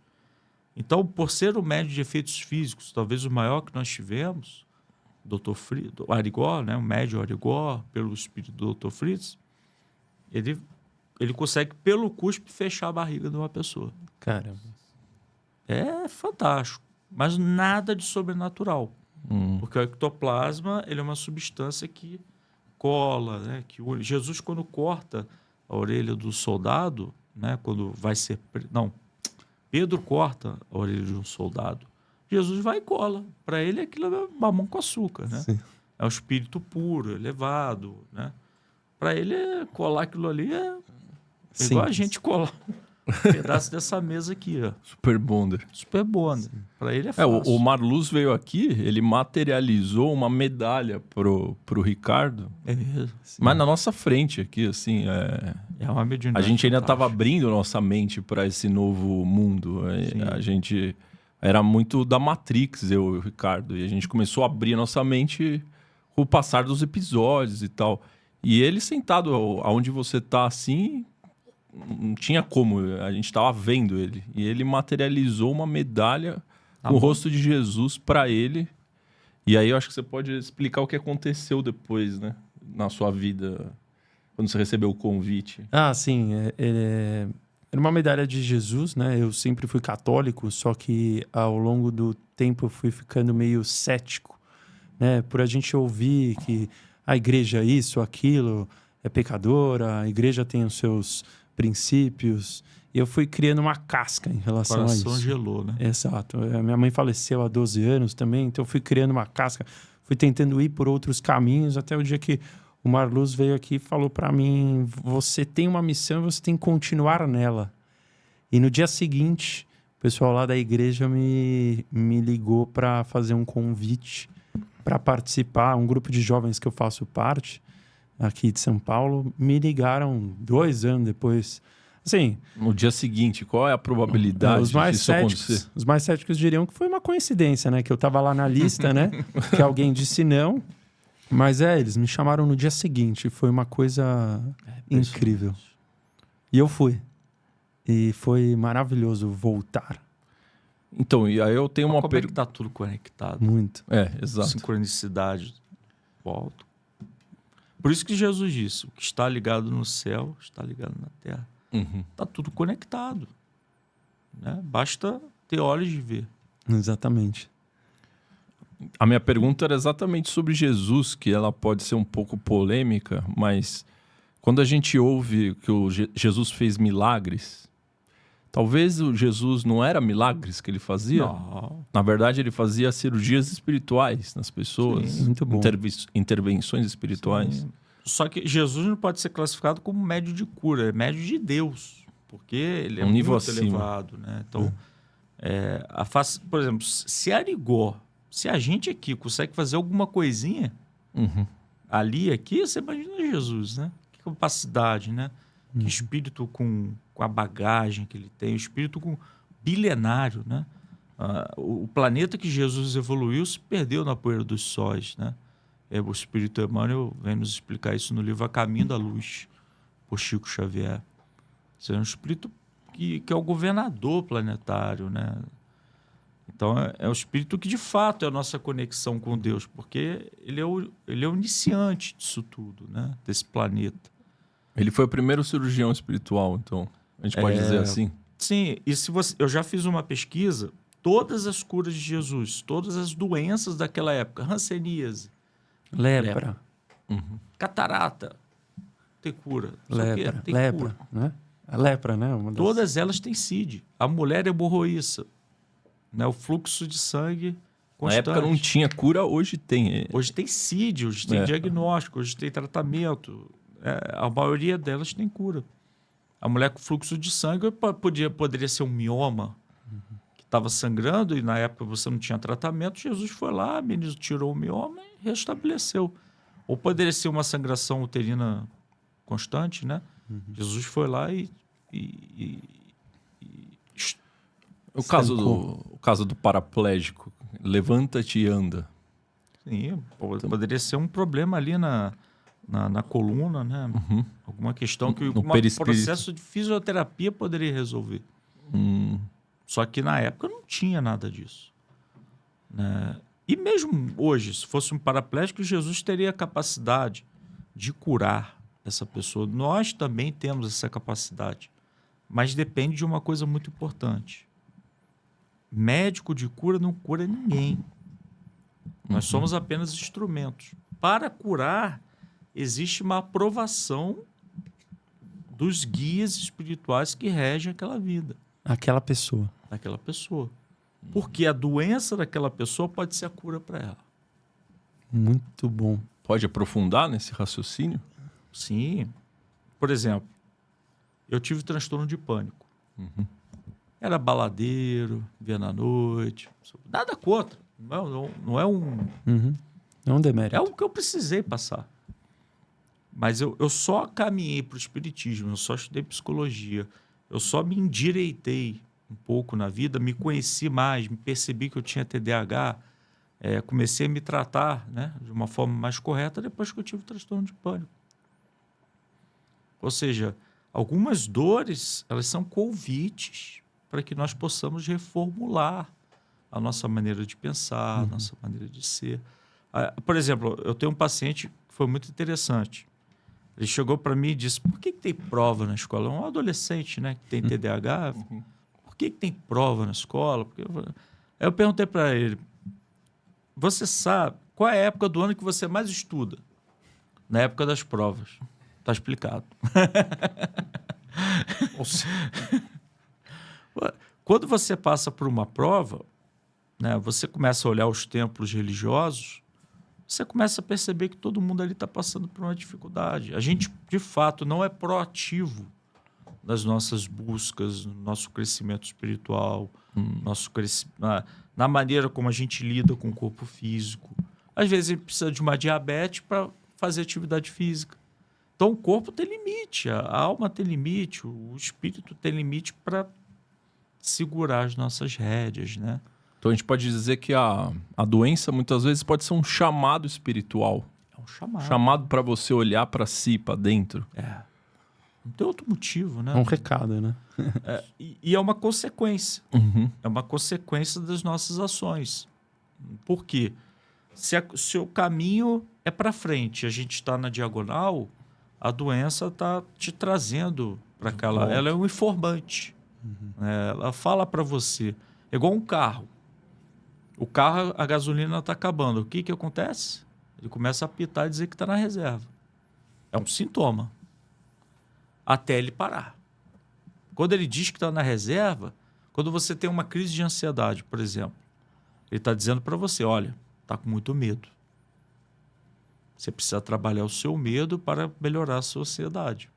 Então, por ser o médio de efeitos físicos, talvez o maior que nós tivemos, Dr. Fritz, o Arigó, né, o médio Arigó, pelo espírito do Dr. Fritz, ele consegue, pelo cuspe, fechar a barriga de uma pessoa. Caramba. É fantástico, mas nada de sobrenatural. Porque o ectoplasma ele é uma substância que cola, né? Que Jesus, quando corta a orelha do soldado, né? Quando vai ser... Não, Pedro corta a orelha de um soldado. Jesus vai e cola. Para ele, aquilo é mamão com açúcar, né? Sim. É um espírito puro, elevado, né? Para ele, colar aquilo ali é igual a gente colar um pedaço dessa mesa aqui, ó. Super Bonder. Super bom. Para ele é fácil. O Marluz veio aqui, ele materializou uma medalha pro Ricardo, É mesmo. mas na nossa frente aqui, assim, É uma a mediunidade. gente ainda estava fantástica. abrindo nossa mente para esse novo mundo. A gente era muito da Matrix, eu e o Ricardo, e a gente começou a abrir a nossa mente com o passar dos episódios e tal. E ele sentado aonde você tá assim, não tinha como, a gente tava vendo ele. E ele materializou uma medalha com o rosto de Jesus para ele. E aí eu acho que você pode explicar o que aconteceu depois, né? Na sua vida, quando você recebeu o convite. Ah, sim. Era uma medalha de Jesus, né? Eu sempre fui católico, só que ao longo do tempo eu fui ficando meio cético, né? Por a gente ouvir que a igreja é isso, aquilo, é pecadora, a igreja tem os seus princípios. E eu fui criando uma casca em relação a Coração isso. gelou, né? Exato. Minha mãe faleceu há 12 anos também, então eu fui criando uma casca, fui tentando ir por outros caminhos, até o dia que o Marluz veio aqui e falou para mim, você tem uma missão, você tem que continuar nela. E no dia seguinte, o pessoal lá da igreja me ligou para fazer um convite para participar, um grupo de jovens que eu faço parte, aqui de São Paulo, me ligaram 2 anos depois. Assim, No dia seguinte, qual é a probabilidade os mais disso acontecer? céticos, os mais céticos diriam que foi uma coincidência, né? Que eu tava lá na lista, né? Que alguém disse não. Mas eles me chamaram no dia seguinte. Foi uma coisa incrível. E eu fui. E foi maravilhoso voltar. Então, e aí eu tenho uma Como é que pergunta. tá tudo conectado? Muito. Exato. Sincronicidade. Volta. Por isso que Jesus disse, o que está ligado no céu está ligado na terra. Uhum. Está tudo conectado. Né? Basta ter olhos de ver. Exatamente. A minha pergunta era exatamente sobre Jesus, que ela pode ser um pouco polêmica, mas quando a gente ouve que Jesus fez milagres, talvez o Jesus não era milagres que ele fazia. Não. Na verdade, ele fazia cirurgias espirituais nas pessoas. Sim, muito bom. Intervenções espirituais. Sim. Só que Jesus não pode ser classificado como médio de cura, é médio de Deus, porque ele é Um nível muito acima. elevado, né? Então, por exemplo, se Arigó, se a gente aqui consegue fazer alguma coisinha Uhum. ali, aqui, você imagina Jesus, né? Que capacidade, né? Que espírito com a bagagem que ele tem, o espírito bilenário, né? O planeta que Jesus evoluiu se perdeu na poeira dos sóis, né? O espírito Emmanuel vem nos explicar isso no livro A Caminho da Luz, por Chico Xavier. Isso é um espírito que é o governador planetário, né? Então, é o espírito que, de fato, é a nossa conexão com Deus, porque ele é o iniciante disso tudo, né? Desse planeta. Ele foi o primeiro cirurgião espiritual, então. A gente pode dizer assim. Sim, e eu já fiz uma pesquisa, todas as curas de Jesus, todas as doenças daquela época, hanseníase, Lepra. catarata, tem cura. Não sei o quê, Lepra. tem Lepra, cura. né? A lepra, né? Uma das... Todas elas têm CID. A mulher é hemorroíça, né? O fluxo de sangue Na constante. época não tinha cura, hoje tem. Hoje tem CID, hoje tem diagnóstico, hoje tem tratamento. A maioria delas tem cura. A mulher com fluxo de sangue poderia ser um mioma que estava sangrando e na época você não tinha tratamento. Jesus foi lá, tirou o mioma e restabeleceu. Ou poderia ser uma sangração uterina constante, né? Jesus foi lá O caso do paraplégico, levanta-te e anda. Sim, poderia ser um problema ali na coluna, né? Alguma questão que um processo de fisioterapia poderia resolver. Só que na época não tinha nada disso, né? E mesmo hoje, se fosse um paraplégico, Jesus teria a capacidade de curar essa pessoa. Nós também temos essa capacidade, mas depende de uma coisa muito importante. Médico de cura não cura ninguém. Nós somos apenas instrumentos. Para curar, existe uma aprovação dos guias espirituais que regem aquela vida. Aquela pessoa. Daquela pessoa. Porque a doença daquela pessoa pode ser a cura para ela. Muito bom. Pode aprofundar nesse raciocínio? Sim. Por exemplo, eu tive transtorno de pânico. Era baladeiro, via na noite. Nada contra. Não é um... Não é um demérito. É o que eu precisei passar. Mas eu só caminhei para o espiritismo, eu só estudei psicologia, eu só me endireitei um pouco na vida, me conheci mais, me percebi que eu tinha TDAH, comecei a me tratar, né, de uma forma mais correta depois que eu tive o transtorno de pânico. Ou seja, algumas dores, elas são convites para que nós possamos reformular a nossa maneira de pensar, a nossa maneira de ser. Por exemplo, eu tenho um paciente que foi muito interessante. Ele chegou para mim e disse, por que tem prova na escola? É um adolescente, né, que tem TDAH. Por que tem prova na escola? Aí eu perguntei para ele, você sabe qual é a época do ano que você mais estuda? Na época das provas. Está explicado. Quando você passa por uma prova, né, você começa a olhar os templos religiosos, você começa a perceber que todo mundo ali está passando por uma dificuldade. A gente, de fato, não é proativo nas nossas buscas, no nosso crescimento espiritual, na maneira como a gente lida com o corpo físico. Às vezes, a gente precisa de uma diabetes para fazer atividade física. Então, o corpo tem limite, a alma tem limite, o espírito tem limite para segurar as nossas rédeas, né? Então a gente pode dizer que a doença muitas vezes pode ser um chamado espiritual. É um chamado. Chamado para você olhar para si, para dentro. Não tem outro motivo, né? É um recado, né? E é uma consequência. É uma consequência das nossas ações. Por quê? Se o caminho é para frente, a gente está na diagonal, a doença está te trazendo para aquela... Ela é um informante. Ela fala para você. É igual um carro. O carro, a gasolina está acabando. O que acontece? Ele começa a apitar e dizer que está na reserva. É um sintoma. Até ele parar. Quando ele diz que está na reserva, quando você tem uma crise de ansiedade, por exemplo, ele está dizendo para você, olha, está com muito medo. Você precisa trabalhar o seu medo para melhorar a sua ansiedade.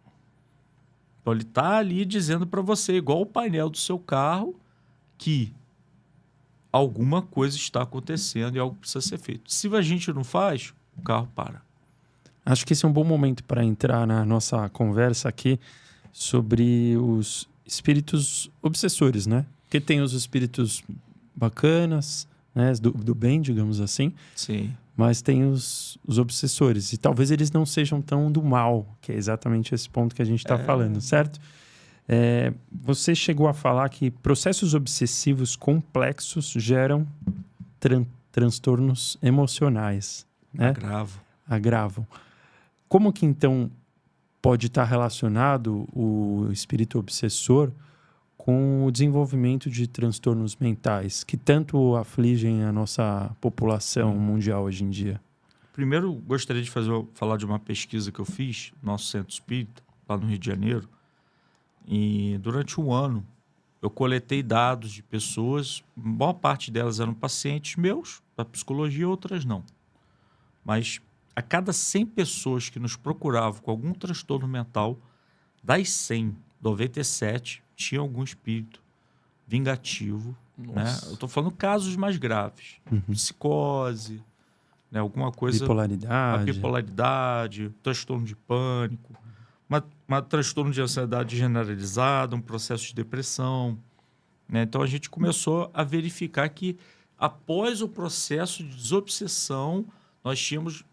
Então, ele está ali dizendo para você, igual o painel do seu carro, que alguma coisa está acontecendo e algo precisa ser feito. Se a gente não faz, o carro para. Acho que esse é um bom momento para entrar na nossa conversa aqui sobre os espíritos obsessores, né? Porque tem os espíritos bacanas, né? Do bem, digamos assim. Sim. Mas tem os obsessores. E talvez eles não sejam tão do mal, que é exatamente esse ponto que a gente está falando, certo? Você chegou a falar que processos obsessivos complexos geram transtornos emocionais, né? Agravam. Como que, então, pode estar relacionado o espírito obsessor com o desenvolvimento de transtornos mentais que tanto afligem a nossa população mundial hoje em dia? Primeiro, gostaria de falar de uma pesquisa que eu fiz no nosso centro espírita, lá no Rio de Janeiro. E durante um ano, eu coletei dados de pessoas, boa parte delas eram pacientes meus, da psicologia, outras não. Mas a cada 100 pessoas que nos procuravam com algum transtorno mental, das 100, 97 tinha algum espírito vingativo. Né? Eu estou falando casos mais graves. Psicose, né? Alguma coisa... Bipolaridade, transtorno de pânico, uma transtorno de ansiedade generalizada, um processo de depressão. né? Então a gente começou a verificar que após o processo de desobsessão, nós tínhamos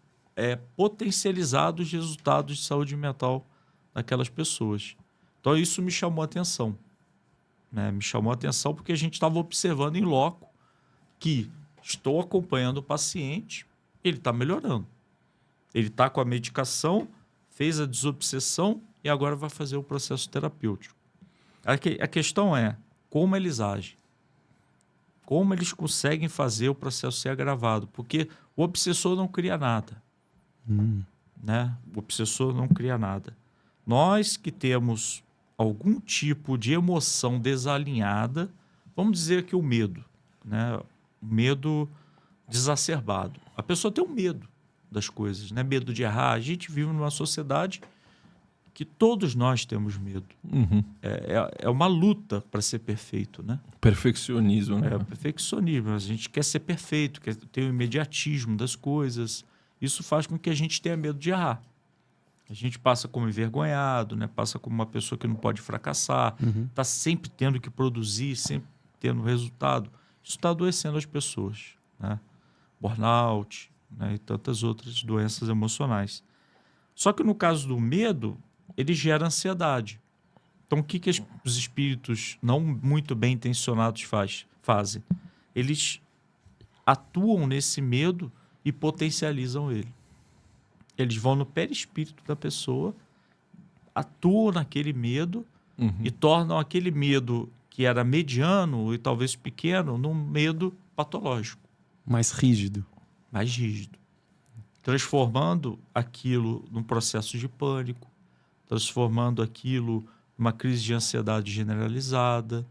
potencializado os resultados de saúde mental daquelas pessoas. Então isso me chamou a atenção, né? Me chamou a atenção porque a gente estava observando em loco que estou acompanhando o paciente, ele está melhorando. Ele está com a medicação, fez a desobsessão e agora vai fazer o processo terapêutico. A questão é como eles agem. Como eles conseguem fazer o processo ser agravado. Porque o obsessor não cria nada. Né? O obsessor não cria nada. Nós que temos algum tipo de emoção desalinhada, vamos dizer que o medo, né? O medo desacerbado. A pessoa tem um medo das coisas, né? Medo de errar. A gente vive numa sociedade que todos nós temos medo. É uma luta para ser perfeito, né? Perfeccionismo, né? É o perfeccionismo. A gente quer ser perfeito, quer ter o imediatismo das coisas. Isso faz com que a gente tenha medo de errar. A gente passa como envergonhado, né? Passa como uma pessoa que não pode fracassar, está sempre tendo que produzir, sempre tendo resultado. Isso está adoecendo as pessoas, né? Burnout, né? E tantas outras doenças emocionais. Só que no caso do medo, ele gera ansiedade. Então, o que os espíritos não muito bem intencionados fazem? Eles atuam nesse medo e potencializam ele. Eles vão no perispírito da pessoa, atuam naquele medo e tornam aquele medo que era mediano e talvez pequeno num medo patológico. Mais rígido. Mais rígido. Transformando aquilo num processo de pânico, transformando aquilo numa crise de ansiedade generalizada,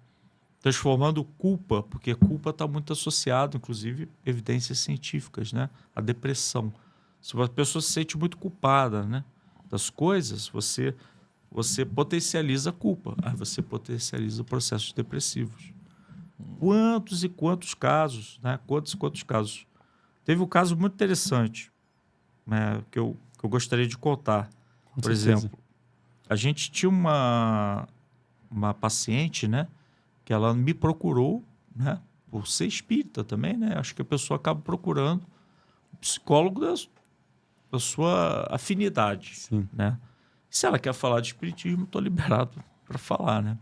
transformando culpa, porque culpa está muito associado, inclusive, a evidências científicas, né? A depressão. Se uma pessoa se sente muito culpada, né, das coisas, você potencializa a culpa. Aí você potencializa processos depressivos. Quantos e quantos casos, né? Quantos e quantos casos. Teve um caso muito interessante, né, que eu gostaria de contar. Por exemplo, a gente tinha uma paciente, né, que ela me procurou, né, por ser espírita também, né? Acho que a pessoa acaba procurando um psicólogo da sua afinidade. Sim. Né? Se ela quer falar de espiritismo, estou liberado para falar, né?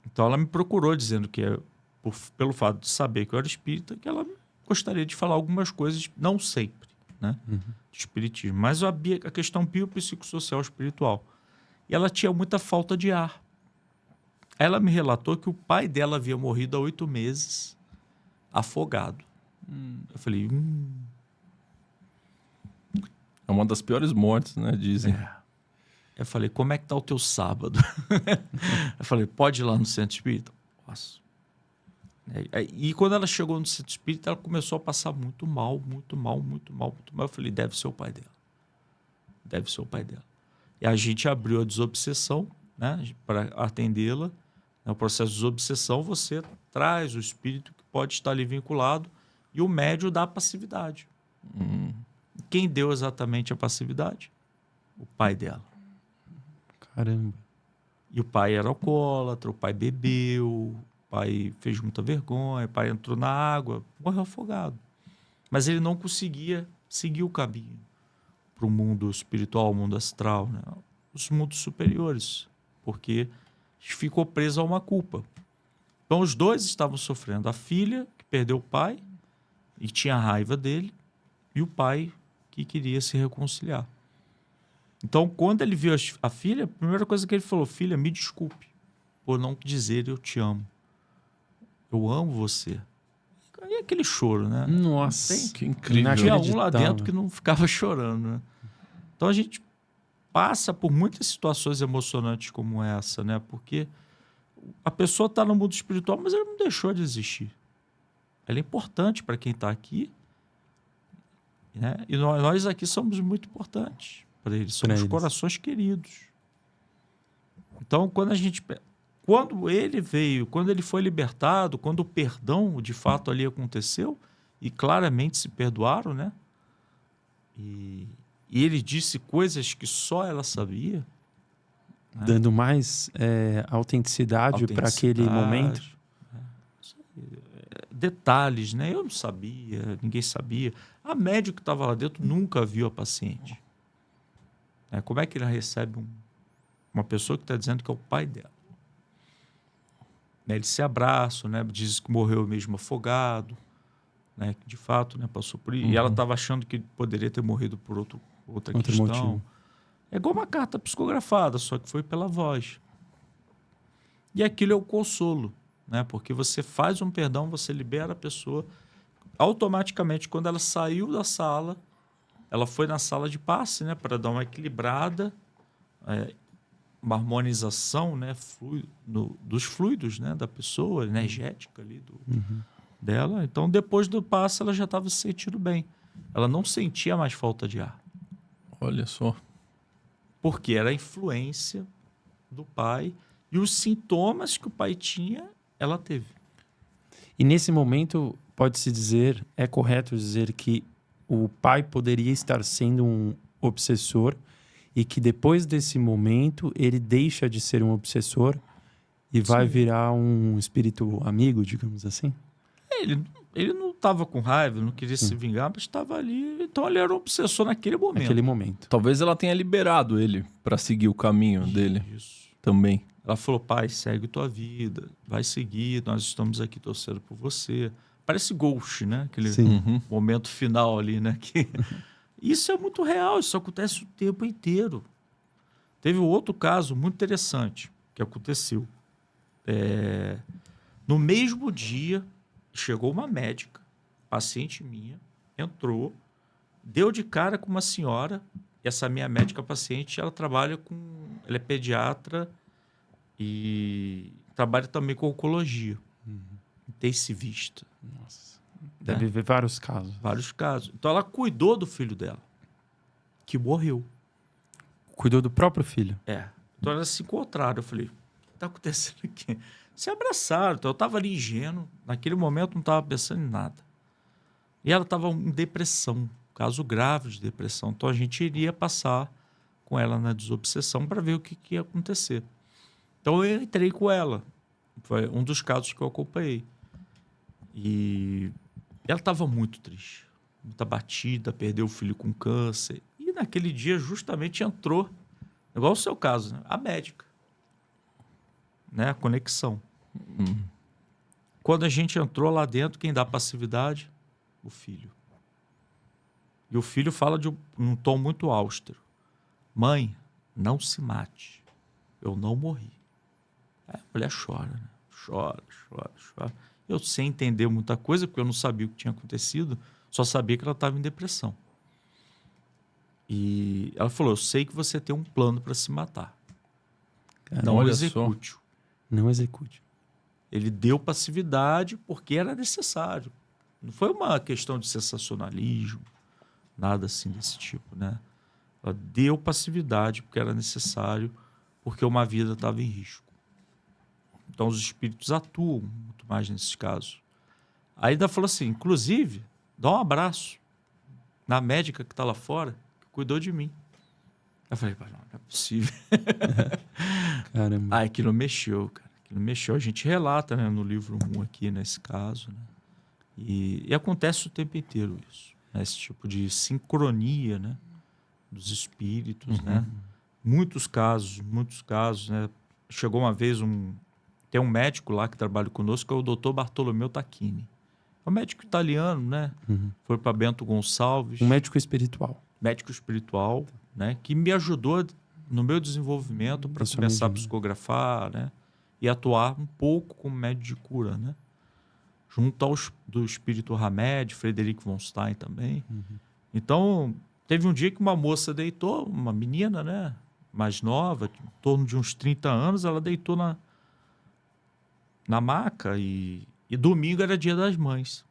Então ela me procurou dizendo que pelo fato de saber que eu era espírita, que ela gostaria de falar algumas coisas, não sempre, né? De espiritismo, mas a questão biopsicossocial espiritual. E ela tinha muita falta de ar. Ela me relatou que o pai dela havia morrido há 8 meses, afogado. Eu falei... É uma das piores mortes, né? Dizem. Eu falei, como é que tá o teu sábado? Eu falei, pode ir lá no centro espírita? Posso. E quando ela chegou no centro espírita, ela começou a passar muito mal, muito mal, muito mal, muito mal. Eu falei, deve ser o pai dela. Deve ser o pai dela. E a gente abriu a desobsessão, né, para atendê-la. No processo de desobsessão, você traz o espírito que pode estar ali vinculado e o médium dá a passividade. Quem deu exatamente a passividade? O pai dela. Caramba. E o pai era alcoólatra, o pai bebeu, o pai fez muita vergonha, o pai entrou na água, morreu afogado. Mas ele não conseguia seguir o caminho para o mundo espiritual, o mundo astral, né? Os mundos superiores, porque ficou preso a uma culpa. Então os dois estavam sofrendo. A filha, que perdeu o pai e tinha raiva dele, e o pai que queria se reconciliar. Então, quando ele viu a filha, a primeira coisa que ele falou, filha, me desculpe por não dizer eu te amo. Eu amo você. E aquele choro, né? Nossa, que incrível. Tinha um lá dentro que não ficava chorando, né? Então, a gente passa por muitas situações emocionantes como essa, né? Porque a pessoa está no mundo espiritual, mas ela não deixou de existir. Ela é importante para quem está aqui, né? E nós aqui somos muito importantes para eles. Somos corações queridos. Então, quando ele veio, quando ele foi libertado, quando o perdão de fato ali aconteceu, e claramente se perdoaram, né? E ele disse coisas que só ela sabia. Dando mais autenticidade para aquele momento. Detalhes, né? Eu não sabia, ninguém sabia. A médica que estava lá dentro nunca viu a paciente. Como é que ele recebe uma pessoa que está dizendo que é o pai dela? Eles se abraçam, né? Diz que morreu mesmo afogado, né? Que de fato, né? Passou por isso. E ela estava achando que poderia ter morrido por outra questão. Motivo. É igual uma carta psicografada, só que foi pela voz. E aquilo é o consolo, né? Porque você faz um perdão, você libera a pessoa. Automaticamente, quando ela saiu da sala, ela foi na sala de passe, né? Para dar uma equilibrada, uma harmonização, né? Dos fluidos, né? Da pessoa, energética ali dela. Então, depois do passe, ela já estava se sentindo bem. Ela não sentia mais falta de ar. Olha só. Porque era a influência do pai e os sintomas que o pai tinha, ela teve. E nesse momento, pode-se dizer, é correto dizer que o pai poderia estar sendo um obsessor e que depois desse momento ele deixa de ser um obsessor e vai virar um espírito amigo, digamos assim? Ele não estava com raiva, não queria se vingar, mas estava ali. Então ele era um obsessor naquele momento. Talvez ela tenha liberado ele para seguir o caminho dele também. Ela falou: pai, segue tua vida, vai seguir, nós estamos aqui torcendo por você. Parece Ghost, né? Aquele momento final ali, né? Isso é muito real, isso acontece o tempo inteiro. Teve um outro caso muito interessante que aconteceu. No mesmo dia, chegou uma médica, paciente minha, entrou, deu de cara com uma senhora. E essa minha médica paciente, ela é pediatra e trabalha também com oncologia, intensivista. Nossa, deve ver vários casos. Vários casos. Então ela cuidou do filho dela, que morreu. Cuidou do próprio filho? Então elas se encontraram. Eu falei: o que está acontecendo aqui? Se abraçaram. Então eu estava ali ingênuo. Naquele momento não estava pensando em nada. E ela estava em depressão. Caso grave de depressão. Então a gente iria passar com ela na desobsessão para ver o que ia acontecer. Então eu entrei com ela. Foi um dos casos que eu acompanhei. E ela estava muito triste. Muito abatida. Perdeu o filho com câncer. E naquele dia justamente entrou, igual o seu caso, né? A médica. Né? A conexão. Quando a gente entrou lá dentro, quem dá passividade? O filho. E o filho fala num tom muito austero: mãe, não se mate. Eu não morri. A mulher chora, né? Chora. Eu sem entender muita coisa, porque eu não sabia o que tinha acontecido, só sabia que ela estava em depressão. E ela falou: eu sei que você tem um plano para se matar. Não execute-o. Não execute. Ele deu passividade porque era necessário. Não foi uma questão de sensacionalismo, nada assim desse tipo, né? Ela deu passividade porque era necessário, porque uma vida estava em risco. Então os espíritos atuam muito mais nesses casos. Aí ainda falou assim: inclusive, dá um abraço na médica que está lá fora, que cuidou de mim. Eu falei: não é possível. Caramba. Aí aquilo mexeu, cara. Aquilo mexeu. A gente relata, né, no livro 1 aqui, nesse caso, né? E acontece o tempo inteiro isso. Né? Esse tipo de sincronia, né? Dos espíritos, né? Muitos casos, né? Chegou uma vez tem um médico lá que trabalha conosco, que é o Dr. Bartolomeu Tacchini. É um médico italiano, né? Foi para Bento Gonçalves. Um médico espiritual. Médico espiritual, né? Que me ajudou no meu desenvolvimento para começar a psicografar, né? E atuar um pouco como médico de cura, né? Junto do espírito Hamed, Frederic von Stein também. Então, teve um dia que uma moça deitou, uma menina, né? Mais nova, em torno de uns 30 anos, ela deitou na maca e domingo era dia das mães.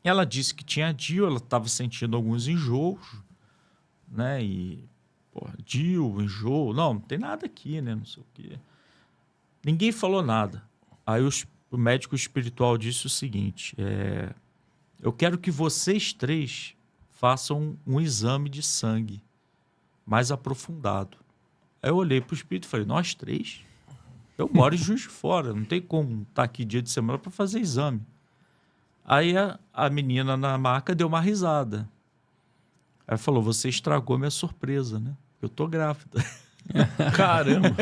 Ela disse que tinha DIU, ela estava sentindo alguns enjoos, né? E, DIU, enjoo, não tem nada aqui, né? Não sei o quê. Ninguém falou nada. Aí o médico espiritual disse o seguinte: eu quero que vocês três façam um exame de sangue mais aprofundado. Aí eu olhei pro espírito e falei, nós 3? Eu moro em Juiz de Fora, não tem como estar aqui dia de semana para fazer exame. Aí a menina na maca deu uma risada. Aí falou, você estragou minha surpresa, né? Eu tô grávida. Caramba.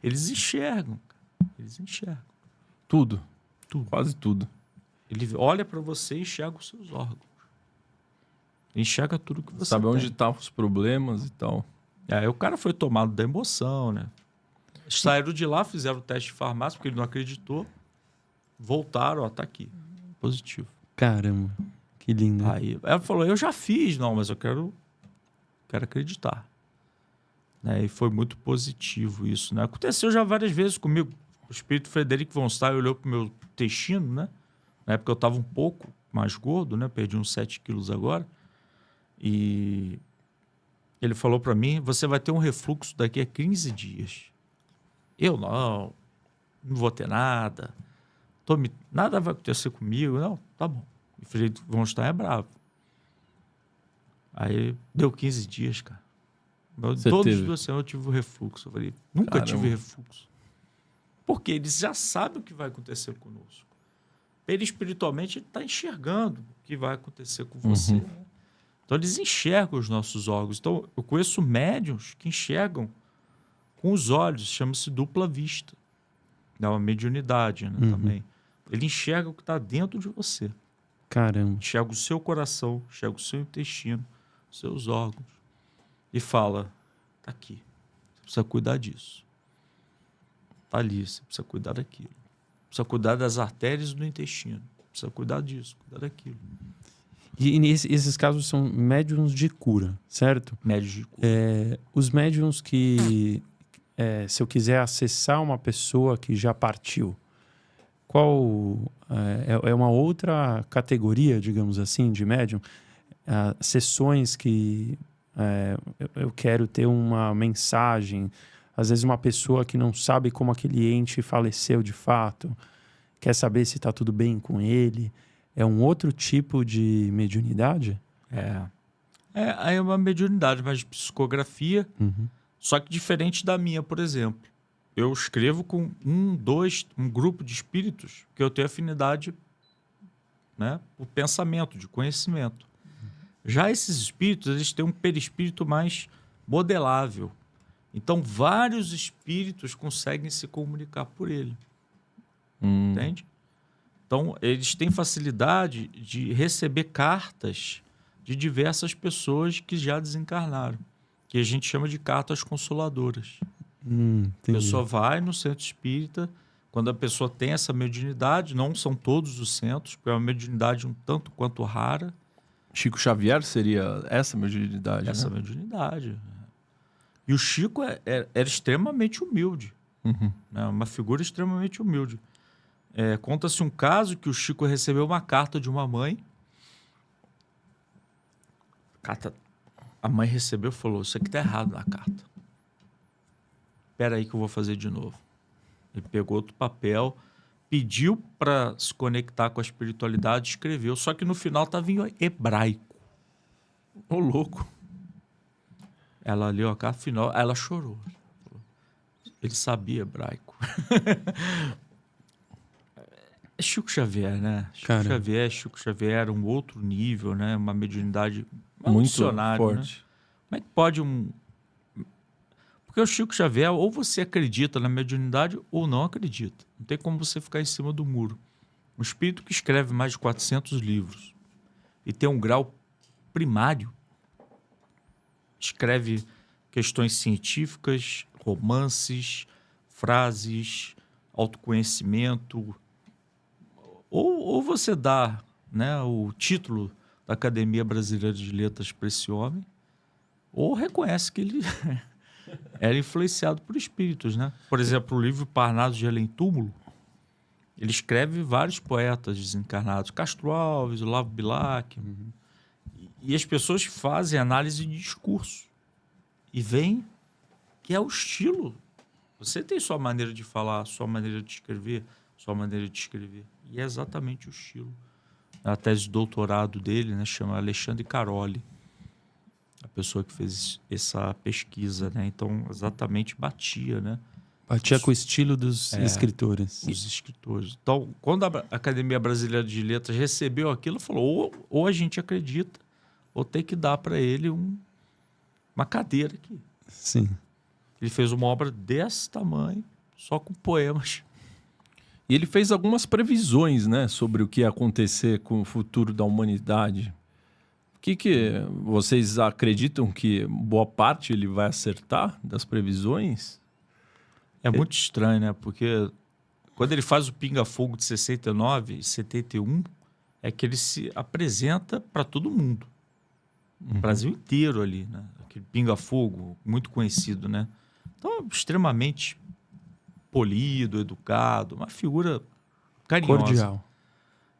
Eles enxergam, cara. Eles enxergam. Tudo. Quase tudo. Ele olha para você e enxerga os seus órgãos. Ele enxerga tudo que você Sabe tem. onde estavam os problemas e tal. Aí o cara foi tomado da emoção, né? Saíram de lá, fizeram o teste de farmácia, porque ele não acreditou. Voltaram, ó, tá aqui. Positivo. Caramba, que lindo. Aí ela falou, eu já fiz. Não, mas eu quero acreditar. Né? E foi muito positivo isso, né? Aconteceu já várias vezes comigo. O espírito Frederico von Stein olhou pro meu intestino, né? Na época eu estava um pouco mais gordo, né? Perdi uns 7 quilos agora. E ele falou para mim, você vai ter um refluxo daqui a 15 dias. Eu não vou ter nada. Nada vai acontecer comigo. Não, tá bom. O Frederico von Stein é bravo. Aí deu 15 dias, cara. Todos os 2 semanas eu tive o refluxo. Eu falei, nunca tive refluxo. Porque eles já sabem o que vai acontecer conosco. Ele espiritualmente está enxergando o que vai acontecer com você. Né? Então eles enxergam os nossos órgãos. Então eu conheço médiuns que enxergam com os olhos, chama-se dupla vista. É uma mediunidade, né, também. Ele enxerga o que está dentro de você. Caramba. Enxerga o seu coração, enxerga o seu intestino, os seus órgãos. E fala, tá aqui, você precisa cuidar disso. Tá ali, você precisa cuidar daquilo. Precisa cuidar das artérias do intestino. Precisa cuidar disso, cuidar daquilo. E esses casos são médiuns de cura, certo? Médiuns de cura. Os médiuns que, se eu quiser acessar uma pessoa que já partiu, qual é uma outra categoria, digamos assim, de médium? Sessões que eu quero ter uma mensagem, às vezes uma pessoa que não sabe como aquele ente faleceu de fato, quer saber se está tudo bem com ele. É um outro tipo de mediunidade? É uma mediunidade, mas de psicografia, só que diferente da minha, por exemplo. Eu escrevo com um grupo de espíritos que eu tenho afinidade, né, por pensamento, de conhecimento. Já esses espíritos, eles têm um perispírito mais modelável. Então, vários espíritos conseguem se comunicar por ele. Entende? Então, eles têm facilidade de receber cartas de diversas pessoas que já desencarnaram, que a gente chama de cartas consoladoras. A pessoa vai no centro espírita, quando a pessoa tem essa mediunidade, não são todos os centros, porque é uma mediunidade um tanto quanto rara. Chico Xavier seria essa mediunidade, Essa né? mediunidade. E o Chico era extremamente humilde. Né? Uma figura extremamente humilde. Conta-se um caso que o Chico recebeu uma carta de uma mãe. A mãe recebeu e falou, isso aqui está errado na carta. Espera aí que eu vou fazer de novo. Ele pegou outro papel, pediu para se conectar com a espiritualidade, escreveu. Só que no final estava em hebraico. Ô, louco. Ela leu a carta final, ela chorou. Ele sabia hebraico. É Chico Xavier, né? Chico Xavier era um outro nível, né? Uma mediunidade muito Né? forte. Como é que pode Porque o Chico Xavier, ou você acredita na mediunidade ou não acredita. Não tem como você ficar em cima do muro. Um espírito que escreve mais de 400 livros e tem um grau primário, escreve questões científicas, romances, frases, autoconhecimento. Ou você dá, né, o título da Academia Brasileira de Letras para esse homem, ou reconhece que ele era influenciado por espíritos, né? Por exemplo, o livro Parnaso de Além Túmulo, ele escreve vários poetas desencarnados, Castro Alves, Olavo Bilac, e as pessoas fazem análise de discurso e veem que é o estilo. Você tem sua maneira de falar, sua maneira de escrever, sua maneira de escrever, e é exatamente o estilo. A tese de doutorado dele, né, chama Alexandre Caroli. a pessoa que fez essa pesquisa, né? Então, exatamente batia, né? Batia com o estilo dos escritores. Os escritores. Então, quando a Academia Brasileira de Letras recebeu aquilo, falou, ou a gente acredita, ou tem que dar para ele uma cadeira aqui. Sim. Ele fez uma obra desse tamanho, só com poemas. E ele fez algumas previsões, né, sobre o que ia acontecer com o futuro da humanidade. O que vocês acreditam que boa parte ele vai acertar das previsões? É muito estranho, né? Porque quando ele faz o Pinga Fogo de 69 e 71, é que ele se apresenta para todo mundo. O Brasil inteiro ali, né? Aquele Pinga Fogo, muito conhecido, né? Então, extremamente polido, educado, uma figura carinhosa.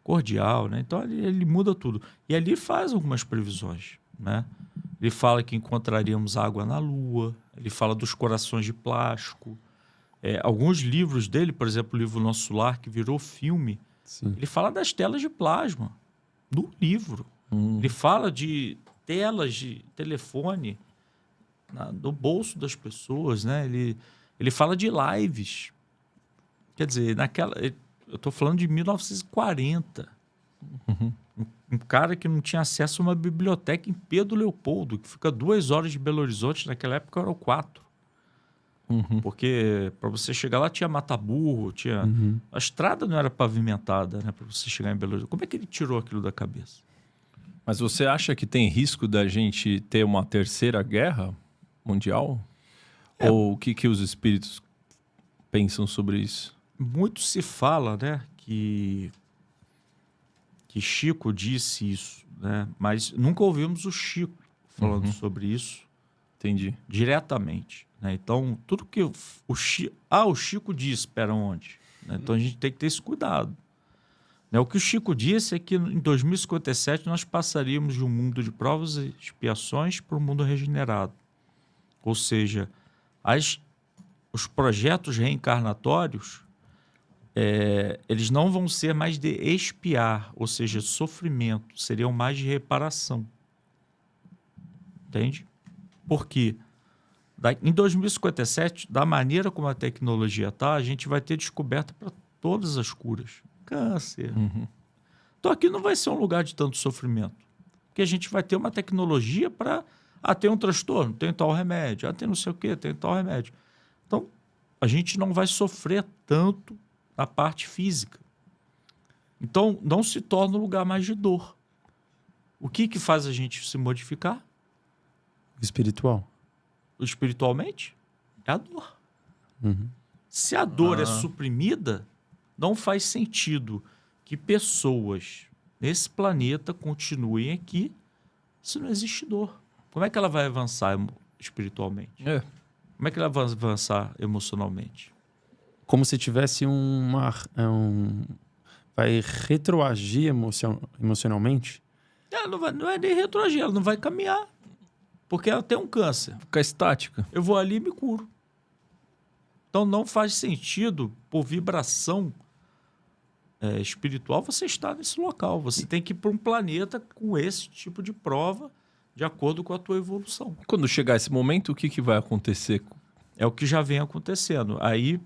Cordial, né? Então, ele muda tudo. E ali faz algumas previsões, né? Ele fala que encontraríamos água na Lua, ele fala dos corações de plástico. Alguns livros dele, por exemplo, o livro Nosso Lar, que virou filme, Sim. ele fala das telas de plasma do livro. Ele fala de telas de telefone no bolso das pessoas, né? Ele fala de lives. Quer dizer, eu estou falando de 1940. Um cara que não tinha acesso a uma biblioteca em Pedro Leopoldo, que fica 2 horas de Belo Horizonte, naquela época eram 4. Porque para você chegar lá tinha mata-burro, a estrada não era pavimentada, né, para você chegar em Belo Horizonte. Como é que ele tirou aquilo da cabeça? Mas você acha que tem risco da gente ter uma terceira guerra mundial? Ou o que os espíritos pensam sobre isso? Muito se fala, né, que Chico disse isso, né, mas nunca ouvimos o Chico falando sobre isso. Entendi. Diretamente. Né? Então, tudo que o Chico disse, espera onde? Né? Então, a gente tem que ter esse cuidado. Né? O que o Chico disse é que em 2057 nós passaríamos de um mundo de provas e expiações para um mundo regenerado. Ou seja, os projetos reencarnatórios eles não vão ser mais de expiar, ou seja, sofrimento, seriam mais de reparação. Entende? Por quê? Em 2057, da maneira como a tecnologia está, a gente vai ter descoberta para todas as curas. Câncer. Então aqui não vai ser um lugar de tanto sofrimento. Porque a gente vai ter uma tecnologia para... tem um transtorno, tem tal remédio. Tem não sei o quê, tem tal remédio. Então, a gente não vai sofrer tanto na parte física. Então, não se torna um lugar mais de dor. O que faz a gente se modificar? Espiritual. Espiritualmente, é a dor. Se a dor é suprimida, não faz sentido que pessoas nesse planeta continuem aqui se não existe dor. Como é que ela vai avançar espiritualmente? Como é que ela vai avançar emocionalmente? Como se tivesse vai retroagir emocionalmente? Não é nem retroagir, ela não vai caminhar. Porque ela tem um câncer. Fica estática. Eu vou ali e me curo. Então não faz sentido, por vibração espiritual, você estar nesse local. Você tem que ir para um planeta com esse tipo de prova, de acordo com a tua evolução. Quando chegar esse momento, o que vai acontecer? É o que já vem acontecendo. Aí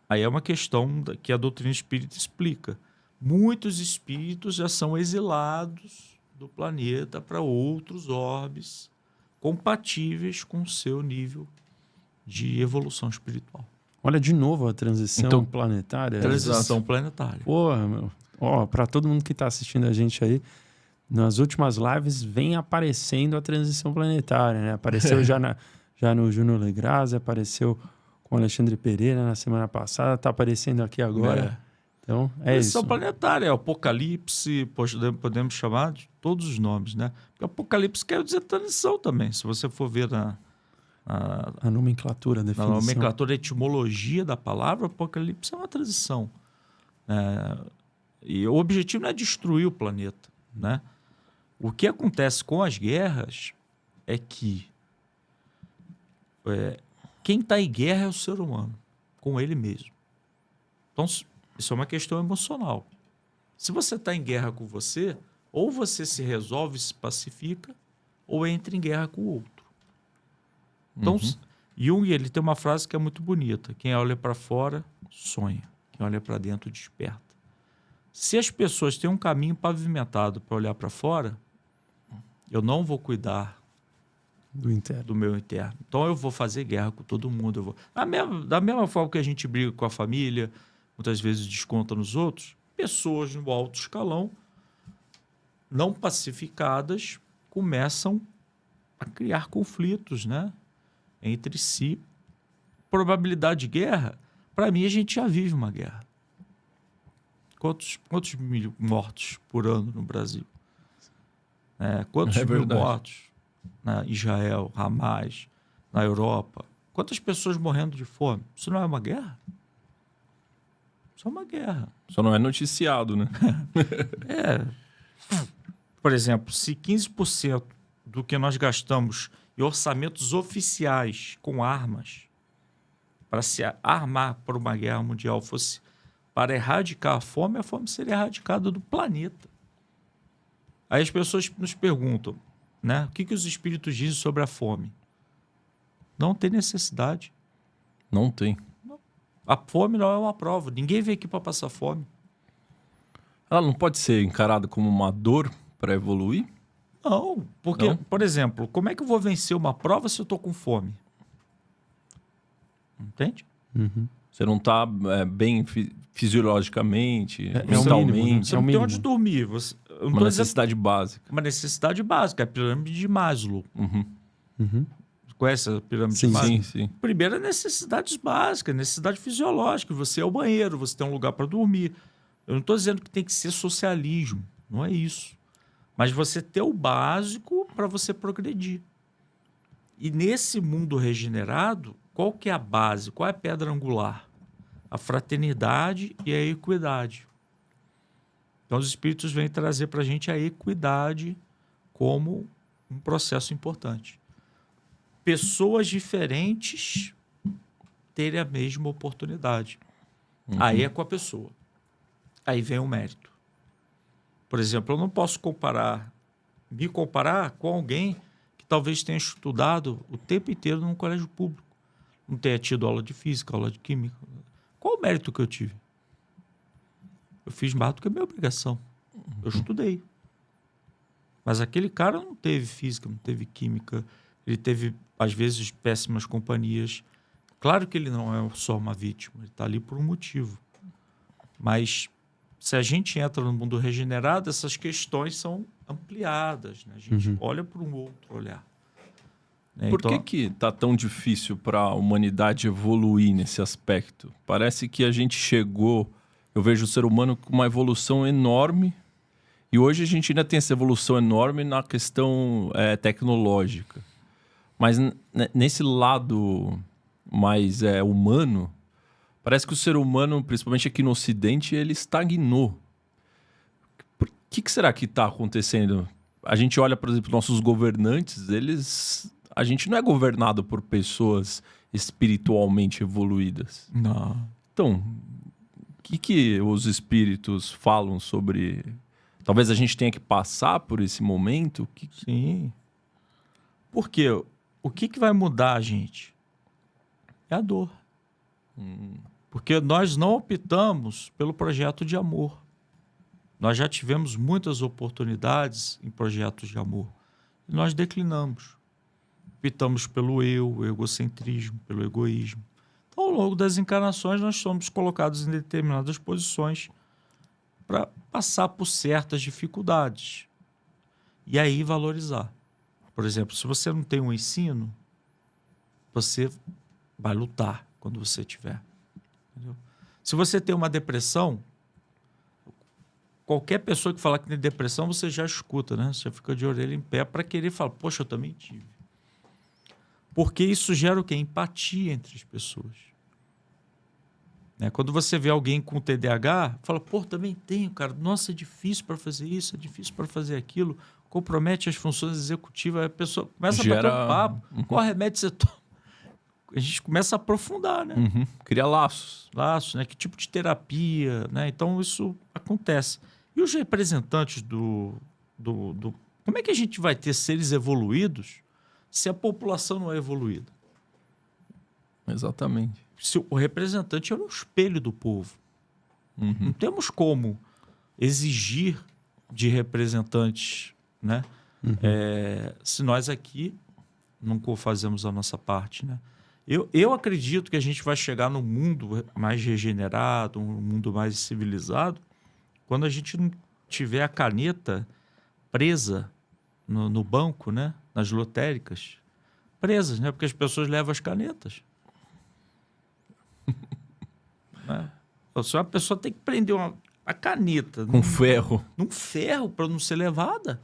é uma questão que a doutrina espírita explica. Muitos espíritos já são exilados do planeta para outros orbes compatíveis com o seu nível de evolução espiritual. Olha de novo a transição planetária. Transição planetária. Porra, meu. Para todo mundo que está assistindo a gente aí, nas últimas lives vem aparecendo a transição planetária, né? Apareceu já no Júnior Legraz, apareceu com o Alexandre Pereira na semana passada, está aparecendo aqui agora. Então, transição isso. planetária, Apocalipse, podemos chamar de todos os nomes, né? Porque Apocalipse quer dizer transição também, se você for ver a nomenclatura, a definição. Na nomenclatura, a etimologia da palavra, Apocalipse é uma transição. E o objetivo não é destruir o planeta, né? O que acontece com as guerras é que quem está em guerra é o ser humano, com ele mesmo. Então, isso é uma questão emocional. Se você está em guerra com você, ou você se resolve, se pacifica, ou entra em guerra com o outro. Então, Jung, ele tem uma frase que é muito bonita. Quem olha para fora, sonha. Quem olha para dentro, desperta. Se as pessoas têm um caminho pavimentado para olhar para fora, eu não vou cuidar do meu interno. Então, eu vou fazer guerra com todo mundo. Da mesma forma que a gente briga com a família, muitas vezes desconta nos outros, pessoas no alto escalão, não pacificadas, começam a criar conflitos, né, entre si. Probabilidade de guerra, para mim, a gente já vive uma guerra. Quantos mil mortos por ano no Brasil? Quantos mil mortos na Israel, Hamas, na Europa? Quantas pessoas morrendo de fome? Isso não é uma guerra? Isso é uma guerra. Só não é noticiado, né? Por exemplo, se 15% do que nós gastamos em orçamentos oficiais com armas para se armar para uma guerra mundial fosse para erradicar a fome seria erradicada do planeta. Aí as pessoas nos perguntam, né, o que os espíritos dizem sobre a fome? Não tem necessidade. Não tem. A fome não é uma prova. Ninguém veio aqui para passar fome. Ela não pode ser encarada como uma dor para evoluir? Não, porque, por exemplo, como é que eu vou vencer uma prova se eu estou com fome? Entende? Você não está bem fisiologicamente, mentalmente. mentalmente. Você não tem onde dormir. Uma necessidade básica. Uma necessidade básica, a pirâmide de Maslow. Conhece a pirâmide de Sim, Maslow? Sim. Primeiro é necessidades básicas, necessidade fisiológica. Você é o banheiro, você tem um lugar para dormir. Eu não estou dizendo que tem que ser socialismo. Não é isso. Mas você ter o básico para você progredir. E nesse mundo regenerado, qual que é a base? Qual é a pedra angular? A fraternidade e a equidade. Então os espíritos vêm trazer para a gente a equidade como um processo importante. Pessoas diferentes terem a mesma oportunidade. Aí é com a pessoa. Aí vem o mérito. Por exemplo, eu não posso me comparar com alguém que talvez tenha estudado o tempo inteiro num colégio público. Não tenha tido aula de física, aula de química. Qual o mérito que eu tive? Eu fiz mais do que a minha obrigação. Eu estudei. Mas aquele cara não teve física, não teve química. Ele teve, às vezes, péssimas companhias. Claro que ele não é só uma vítima. Ele está ali por um motivo. Mas se a gente entra no mundo regenerado, essas questões são ampliadas, né? A gente olha para um outro olhar. Né? Por que está tão difícil para a humanidade evoluir nesse aspecto? Parece que a gente chegou... Eu vejo o ser humano com uma evolução enorme e hoje a gente ainda tem essa evolução enorme na questão tecnológica. Mas nesse lado mais humano, parece que o ser humano, principalmente aqui no Ocidente, ele estagnou. Por que será que está acontecendo? A gente olha, por exemplo, nossos governantes, a gente não é governado por pessoas espiritualmente evoluídas. Não. Então, o que os espíritos falam sobre... Talvez a gente tenha que passar por esse momento? Sim. Por quê? O que vai mudar a gente? É a dor. Porque nós não optamos pelo projeto de amor. Nós já tivemos muitas oportunidades em projetos de amor. E nós declinamos. Optamos pelo o egocentrismo, pelo egoísmo. Então, ao longo das encarnações, nós somos colocados em determinadas posições para passar por certas dificuldades. E aí valorizar. Por exemplo, se você não tem um ensino, você vai lutar quando você tiver. Entendeu? Se você tem uma depressão, qualquer pessoa que falar que tem depressão, você já escuta, né? Você fica de orelha em pé para querer falar, poxa, eu também tive. Porque isso gera o quê? Empatia entre as pessoas. Né? Quando você vê alguém com TDAH, fala, pô, também tenho, cara. Nossa, é difícil para fazer isso, é difícil para fazer aquilo. Compromete as funções executivas. A pessoa começa a bater um papo. Qual remédio você toma? A gente começa a aprofundar, né? Cria laços. Laços, né? Que tipo de terapia, né? Então, isso acontece. E os representantes do... Como é que a gente vai ter seres evoluídos se a população não é evoluída? Exatamente. O representante era o espelho do povo. Não temos como exigir de representantes, né? Se nós aqui não fazemos a nossa parte, né? Eu acredito que a gente vai chegar num mundo mais regenerado, um mundo mais civilizado, quando a gente não tiver a caneta presa no banco, né? Nas lotéricas. Presas, né? Porque as pessoas levam as canetas. Né? Só a pessoa tem que prender a caneta Com ferro. num ferro para não ser levada.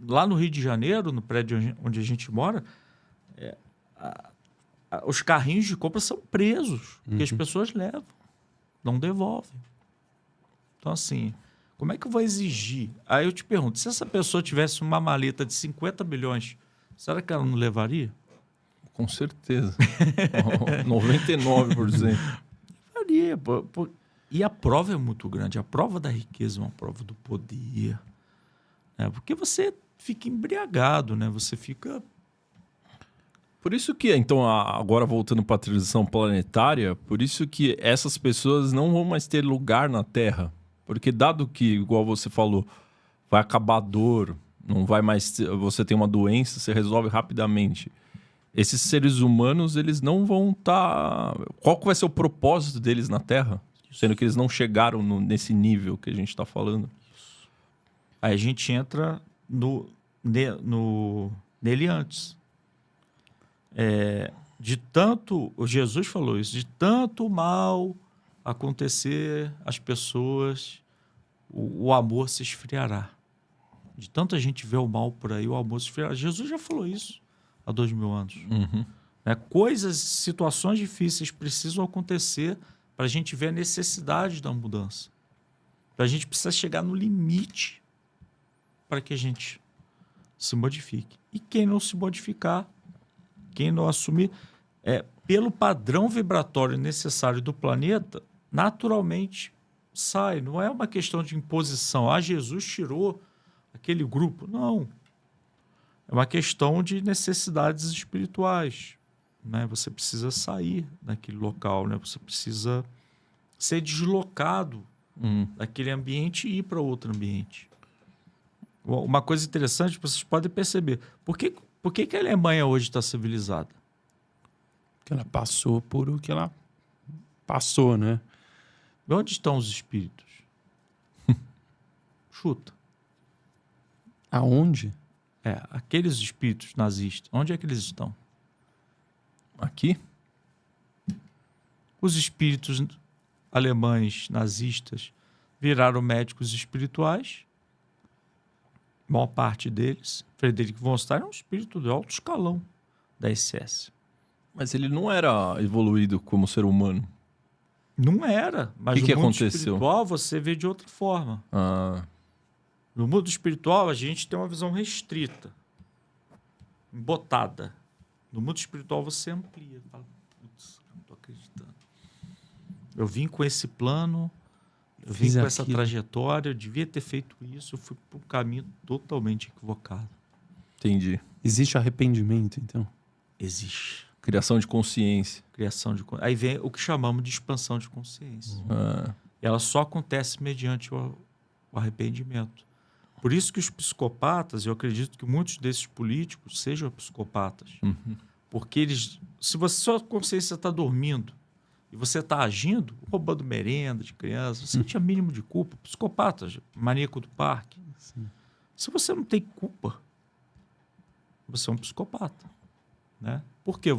Lá no Rio de Janeiro, no prédio onde a gente mora, os carrinhos de compra são presos, porque as pessoas levam, não devolvem. Então, assim, como é que eu vou exigir? Aí eu te pergunto, se essa pessoa tivesse uma maleta de 50 bilhões, será que ela não levaria? Com certeza. 99%. Levaria. E a prova é muito grande. A prova da riqueza é uma prova do poder. Né? Porque você fica embriagado, né? Você fica... Por isso que, então, agora voltando para a transição planetária, por isso que essas pessoas não vão mais ter lugar na Terra. Porque dado que, igual você falou, vai acabar a dor, não vai mais... Você tem uma doença, você resolve rapidamente. Esses seres humanos, eles não vão estar... Qual que vai ser o propósito deles na Terra? Sendo que eles não chegaram nesse nível que a gente está falando. Aí a gente entra nele antes. De tanto... Jesus falou isso. De tanto mal acontecer às pessoas, o amor se esfriará. De tanta gente ver o mal por aí, o amor se esfriará. Jesus já falou isso há 2000 anos. Coisas, situações difíceis precisam acontecer para a gente ver a necessidade da mudança. A gente precisa chegar no limite para que a gente se modifique. E quem não se modificar, quem não assumir, pelo padrão vibratório necessário do planeta, naturalmente sai. Não é uma questão de imposição. Jesus tirou aquele grupo. Não. É uma questão de necessidades espirituais. Né? Você precisa sair daquele local. Né? Você precisa ser deslocado daquele ambiente e ir para outro ambiente. Uma coisa interessante, vocês podem perceber. Por que a Alemanha hoje está civilizada? Porque ela passou por o que ela passou, né? Onde estão os espíritos? Chuta. Aonde? Aqueles espíritos nazistas, onde é que eles estão? Aqui? Os espíritos alemães nazistas viraram médicos espirituais. A maior parte deles. Frederico von Stein é um espírito de alto escalão da SS. Mas ele não era evoluído como ser humano. Não era. Mas que no mundo aconteceu? espiritual você vê de outra forma. No mundo espiritual a gente tem uma visão restrita, embotada. No mundo espiritual você amplia. Fala, putz, não estou acreditando. Eu vim com esse plano, eu vim com essa trajetória, eu devia ter feito isso, eu fui para um caminho totalmente equivocado. Entendi. Existe arrependimento, então? Existe. Criação de consciência. Aí vem o que chamamos de expansão de consciência. E ela só acontece mediante o arrependimento. Por isso que os psicopatas, eu acredito que muitos desses políticos sejam psicopatas. Porque eles... Se sua consciência está dormindo e você está agindo, roubando merenda de criança, você não tinha mínimo de culpa. Psicopata, maníaco do parque. Sim. Se você não tem culpa, você é um psicopata. Né? Porque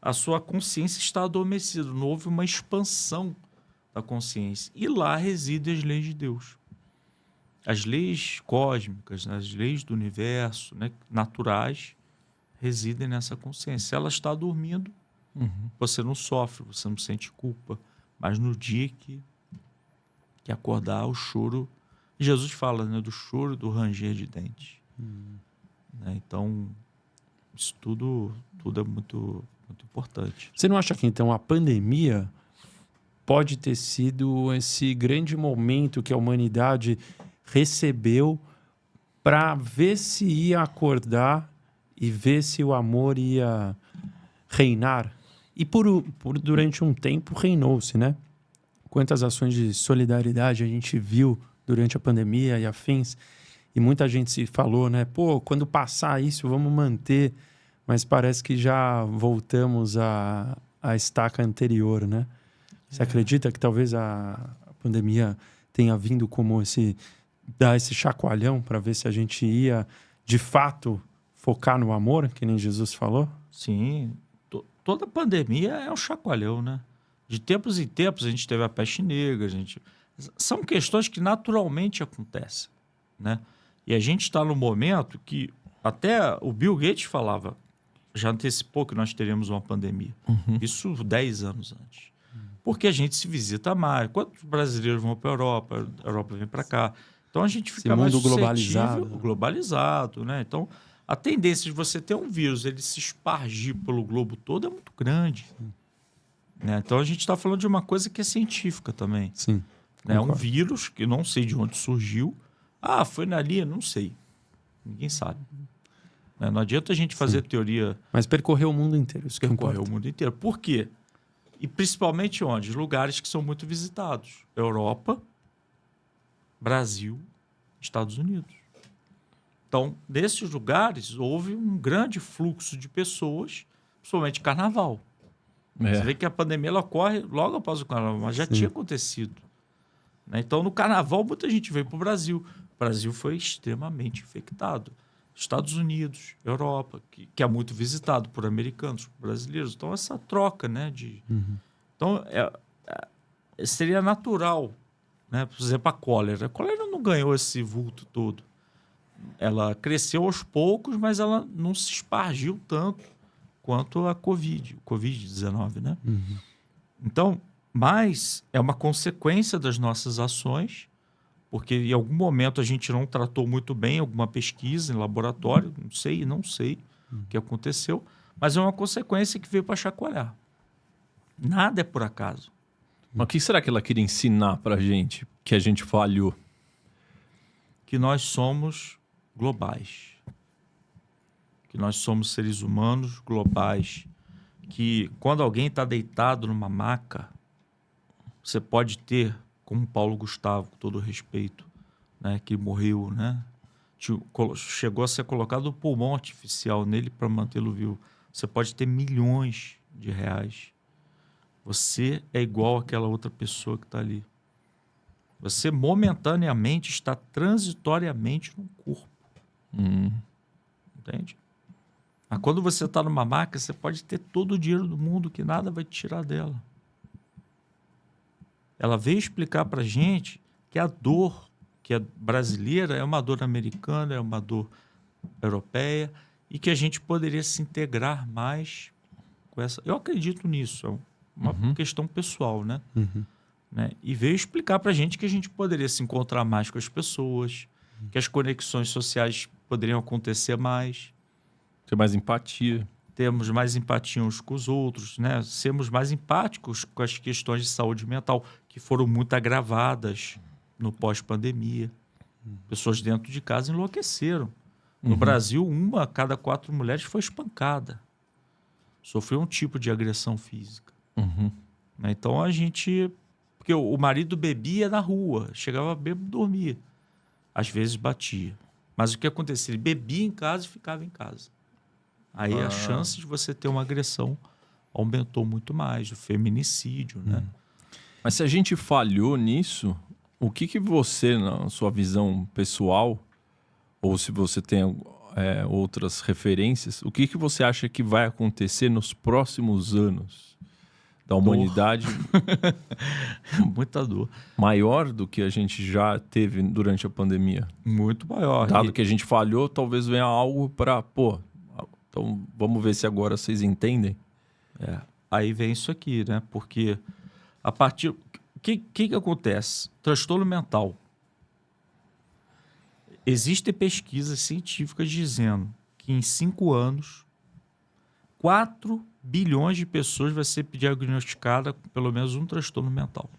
a sua consciência está adormecida. Não houve uma expansão da consciência. E lá residem as leis de Deus. As leis cósmicas, as leis do universo, né, naturais, residem nessa consciência. Se ela está dormindo, você não sofre, você não sente culpa. Mas no dia que acordar, o choro... Jesus fala, né, do choro, do ranger de dentes. Né? Então, isso tudo é muito, muito importante. Você não acha que, então, a pandemia pode ter sido esse grande momento que a humanidade recebeu para ver se ia acordar e ver se o amor ia reinar? E durante um tempo reinou-se, né? Quantas ações de solidariedade a gente viu durante a pandemia e afins. E muita gente se falou, né? Pô, quando passar isso, vamos manter. Mas parece que já voltamos à estaca anterior, né? Você acredita que talvez a pandemia tenha vindo como dar esse chacoalhão para ver se a gente ia, de fato, focar no amor, que nem Jesus falou? Sim. Toda pandemia é um chacoalhão, né? De tempos em tempos a gente teve a peste negra, são questões que naturalmente acontecem, né? E a gente está no momento que até o Bill Gates falava, já antecipou que nós teríamos uma pandemia. Isso 10 anos antes. Porque a gente se visita mais. Quantos brasileiros vão para a Europa vem para cá. Então a gente fica mais globalizado, né? Então a tendência de você ter um vírus, ele se espargir pelo globo todo é muito grande. Né? Então a gente está falando de uma coisa que é científica também. Sim. É um vírus que não sei de onde surgiu. Ah, foi na linha? Não sei. Ninguém sabe. Não adianta a gente fazer teoria... Mas percorreu o mundo inteiro. Isso que percorreu o mundo inteiro. Por quê? E principalmente onde? Lugares que são muito visitados. Europa, Brasil, Estados Unidos. Então, nesses lugares, houve um grande fluxo de pessoas, principalmente carnaval. Você vê que a pandemia ela ocorre logo após o carnaval, mas já tinha acontecido. Né? Então, no carnaval, muita gente veio para o Brasil. O Brasil foi extremamente infectado. Estados Unidos, Europa, que é muito visitado por americanos, por brasileiros. Então, essa troca, né? Então, seria natural, né? Por exemplo, a cólera. A cólera não ganhou esse vulto todo. Ela cresceu aos poucos, mas ela não se espargiu tanto quanto a Covid-19, né? Então, mas é uma consequência das nossas ações, porque em algum momento a gente não tratou muito bem alguma pesquisa em laboratório, não sei o que aconteceu, mas é uma consequência que veio para chacoalhar. Nada é por acaso. Mas o que será que ela queria ensinar para a gente, que a gente falhou? Que nós somos globais. Que nós somos seres humanos globais. Que quando alguém está deitado numa maca, você pode ter, como Paulo Gustavo, com todo respeito, né, que morreu, né? Chegou a ser colocado um pulmão artificial nele para mantê-lo vivo. Você pode ter milhões de reais. Você é igual àquela outra pessoa que está ali. Você momentaneamente está transitoriamente no corpo. Entende? Mas quando você está numa maca, você pode ter todo o dinheiro do mundo que nada vai te tirar dela. Ela veio explicar para a gente que a dor que é brasileira é uma dor americana, é uma dor europeia e que a gente poderia se integrar mais com essa... Eu acredito nisso, é uma questão pessoal, né? Né? E veio explicar para a gente que a gente poderia se encontrar mais com as pessoas, que as conexões sociais poderiam acontecer mais. Ter mais empatia. Termos mais empatia uns com os outros, né? Sermos mais empáticos com as questões de saúde mental, que foram muito agravadas no pós-pandemia. Pessoas dentro de casa enlouqueceram. No Brasil, 1 a cada 4 mulheres foi espancada. Sofreu um tipo de agressão física. Né? Então, a gente... Porque o marido bebia na rua, chegava bêbado e dormia. Às vezes batia. Mas o que acontecia? Ele bebia em casa e ficava em casa. Aí a chance de você ter uma agressão aumentou muito mais, o feminicídio, né? Mas se a gente falhou nisso, o que você, na sua visão pessoal, ou se você tem outras referências, o que você acha que vai acontecer nos próximos anos da humanidade? Muita dor. Maior do que a gente já teve durante a pandemia? Muito maior. Dado que a gente falhou, talvez venha algo para... Então, vamos ver se agora vocês entendem. Aí vem isso aqui, né? Porque a partir... O que acontece? Transtorno mental. Existem pesquisas científicas dizendo que em 5 anos, 4 bilhões de pessoas vai ser diagnosticada com pelo menos um transtorno mental.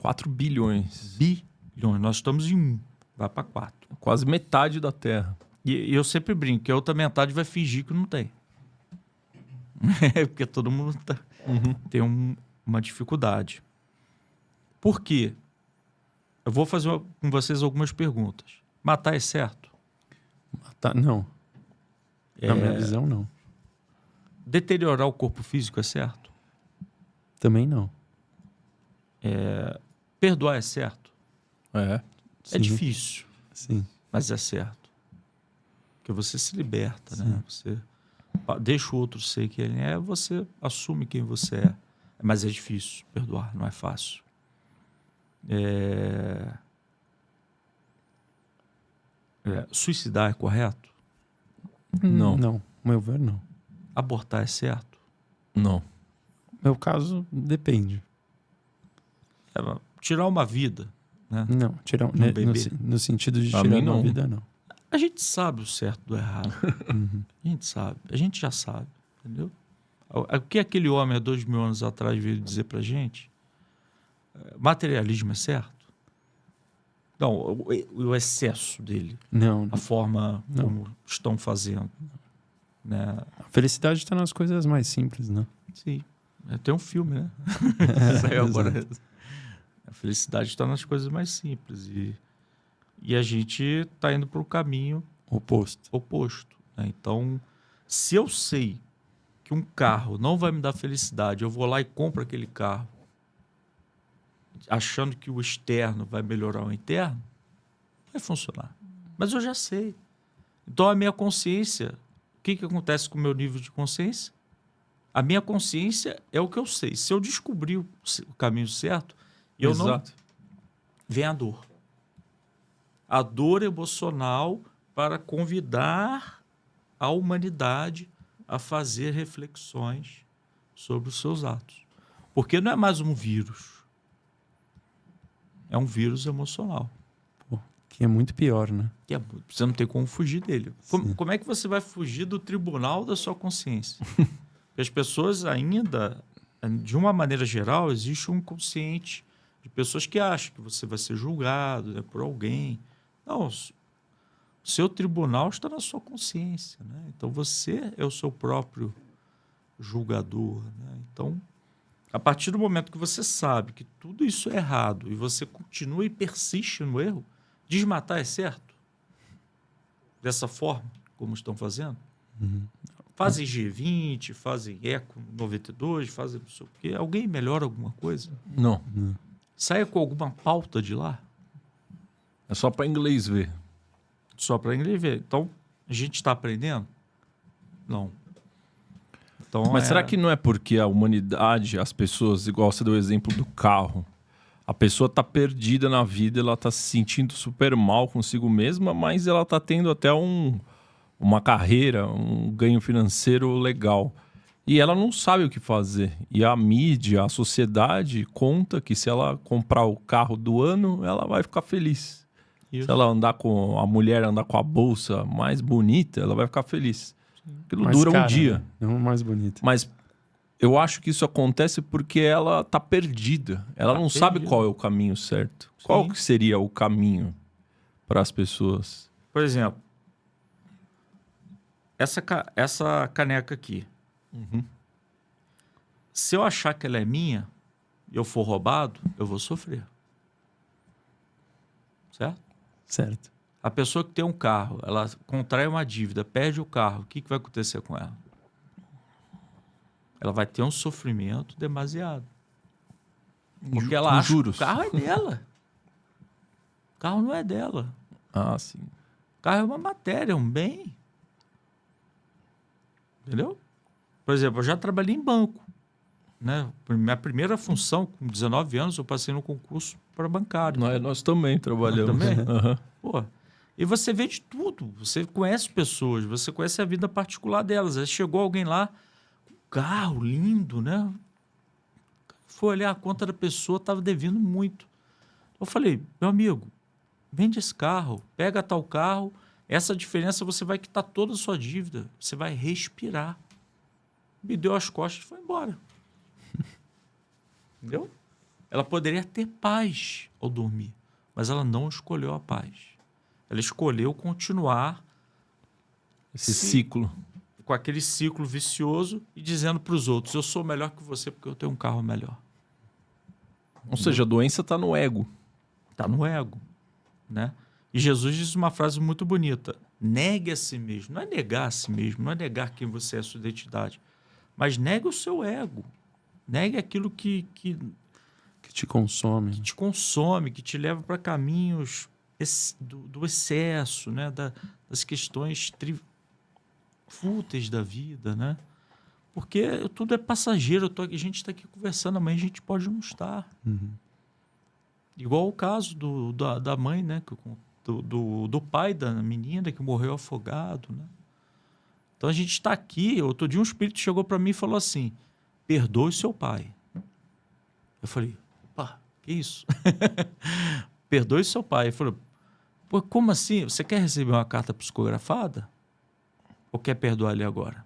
4 bilhões. Bilhões. Nós estamos em 1. Vai para 4. Quase metade da Terra. E eu sempre brinco que a outra metade vai fingir que não tem. É porque todo mundo tem uma dificuldade. Por quê? Eu vou fazer com vocês algumas perguntas. Matar é certo? Tá, não. Na minha visão, não. Deteriorar o corpo físico é certo? Também não. Perdoar é certo? É. É difícil, Sim. mas é certo. Porque você se liberta, né? Você deixa o outro ser quem ele é, você assume quem você é. Mas é difícil perdoar, não é fácil. Suicidar é correto? Não. Não. Meu ver, não. Abortar é certo? Não. Meu caso, depende. Tirar uma vida, né? Não, tirar bebê? no sentido de Pra tirar mim, não. uma vida, não. A gente sabe o certo do errado. A gente sabe. A gente já sabe, entendeu? O que aquele homem há 2000 anos atrás veio dizer pra gente? Materialismo é certo? Não, o excesso dele. Não. A forma como estão fazendo. Né? A felicidade está nas coisas mais simples, né? Sim. Tem um filme, né? Saiu agora. A felicidade está nas coisas mais simples. E a gente está indo para o caminho oposto. Né? Então, se eu sei que um carro não vai me dar felicidade, eu vou lá e compro aquele carro, achando que o externo vai melhorar o interno, vai funcionar. Mas eu já sei. Então, a minha consciência, o que acontece com o meu nível de consciência? A minha consciência é o que eu sei. Se eu descobrir o caminho certo, eu não... Vem a dor. A dor emocional para convidar a humanidade a fazer reflexões sobre os seus atos. Porque não é mais um vírus. É um vírus emocional. Que é muito pior, né? Você não tem como fugir dele. Como é que você vai fugir do tribunal da sua consciência? Porque as pessoas ainda, de uma maneira geral, existe um inconsciente de pessoas que acham que você vai ser julgado, né, por alguém. Não, o seu tribunal está na sua consciência, né? Então você é o seu próprio julgador, né? Então, a partir do momento que você sabe que tudo isso é errado e você continua e persiste no erro, desmatar é certo? Dessa forma, como estão fazendo? Fazem G20, fazem Eco 92, fazem não sei o quê. Alguém melhora alguma coisa? Não. Saia com alguma pauta de lá? É só para inglês ver. Só para inglês ver. Então, a gente está aprendendo? Não. Então, Mas será que não é porque a humanidade, as pessoas, igual você deu o exemplo do carro, a pessoa está perdida na vida, ela está se sentindo super mal consigo mesma, mas ela está tendo até uma carreira, um ganho financeiro legal. E ela não sabe o que fazer. E a mídia, a sociedade conta que se ela comprar o carro do ano, ela vai ficar feliz. Isso. Se ela a mulher andar com a bolsa mais bonita, ela vai ficar feliz. Aquilo mais dura cara, um dia. Né? Não mais bonita. Mas eu acho que isso acontece porque ela tá perdida. Ela não sabe qual é o caminho certo. Sim. Qual que seria o caminho para as pessoas? Por exemplo, essa caneca aqui. Se eu achar que ela é minha e eu for roubado, eu vou sofrer. Certo? Certo. A pessoa que tem um carro, ela contrai uma dívida, perde o carro, o que vai acontecer com ela? Ela vai ter um sofrimento demasiado. Porque ela acha que o carro é dela. O carro não é dela. Ah, sim. O carro é uma matéria, é um bem. Entendeu? Por exemplo, eu já trabalhei em banco. Né? Minha primeira função, com 19 anos, eu passei no concurso para bancário. Nós também trabalhamos. Também? Pô, e você vê de tudo. Você conhece pessoas, você conhece a vida particular delas. Aí chegou alguém lá, com um carro lindo, né? Foi olhar a conta da pessoa, estava devendo muito. Eu falei, meu amigo, vende esse carro, pega tal carro, essa diferença você vai quitar toda a sua dívida. Você vai respirar. Me deu as costas e foi embora. Entendeu? Ela poderia ter paz ao dormir, mas ela não escolheu a paz. Ela escolheu continuar esse ciclo. com aquele ciclo vicioso e dizendo para os outros, eu sou melhor que você porque eu tenho um carro melhor. Ou seja, a doença está no ego. Está no ego, né? E Jesus diz uma frase muito bonita. Negue a si mesmo. Não é negar a si mesmo, não é negar quem você é, a sua identidade. Mas negue o seu ego. Negue aquilo que te consome. Que te consome, que te leva para caminhos do excesso, né? Das questões fúteis da vida, né? Porque tudo é passageiro. A gente está aqui conversando, amanhã a gente pode não estar. Uhum. Igual o caso da mãe, né? Do pai da menina que morreu afogado, né? Então a gente está aqui. Outro dia um espírito chegou para mim e falou assim: perdoe seu pai. Eu falei: pá, que isso? Perdoe seu pai. Ele falou: pô, como assim? Você quer receber uma carta psicografada? Ou quer perdoar ele agora?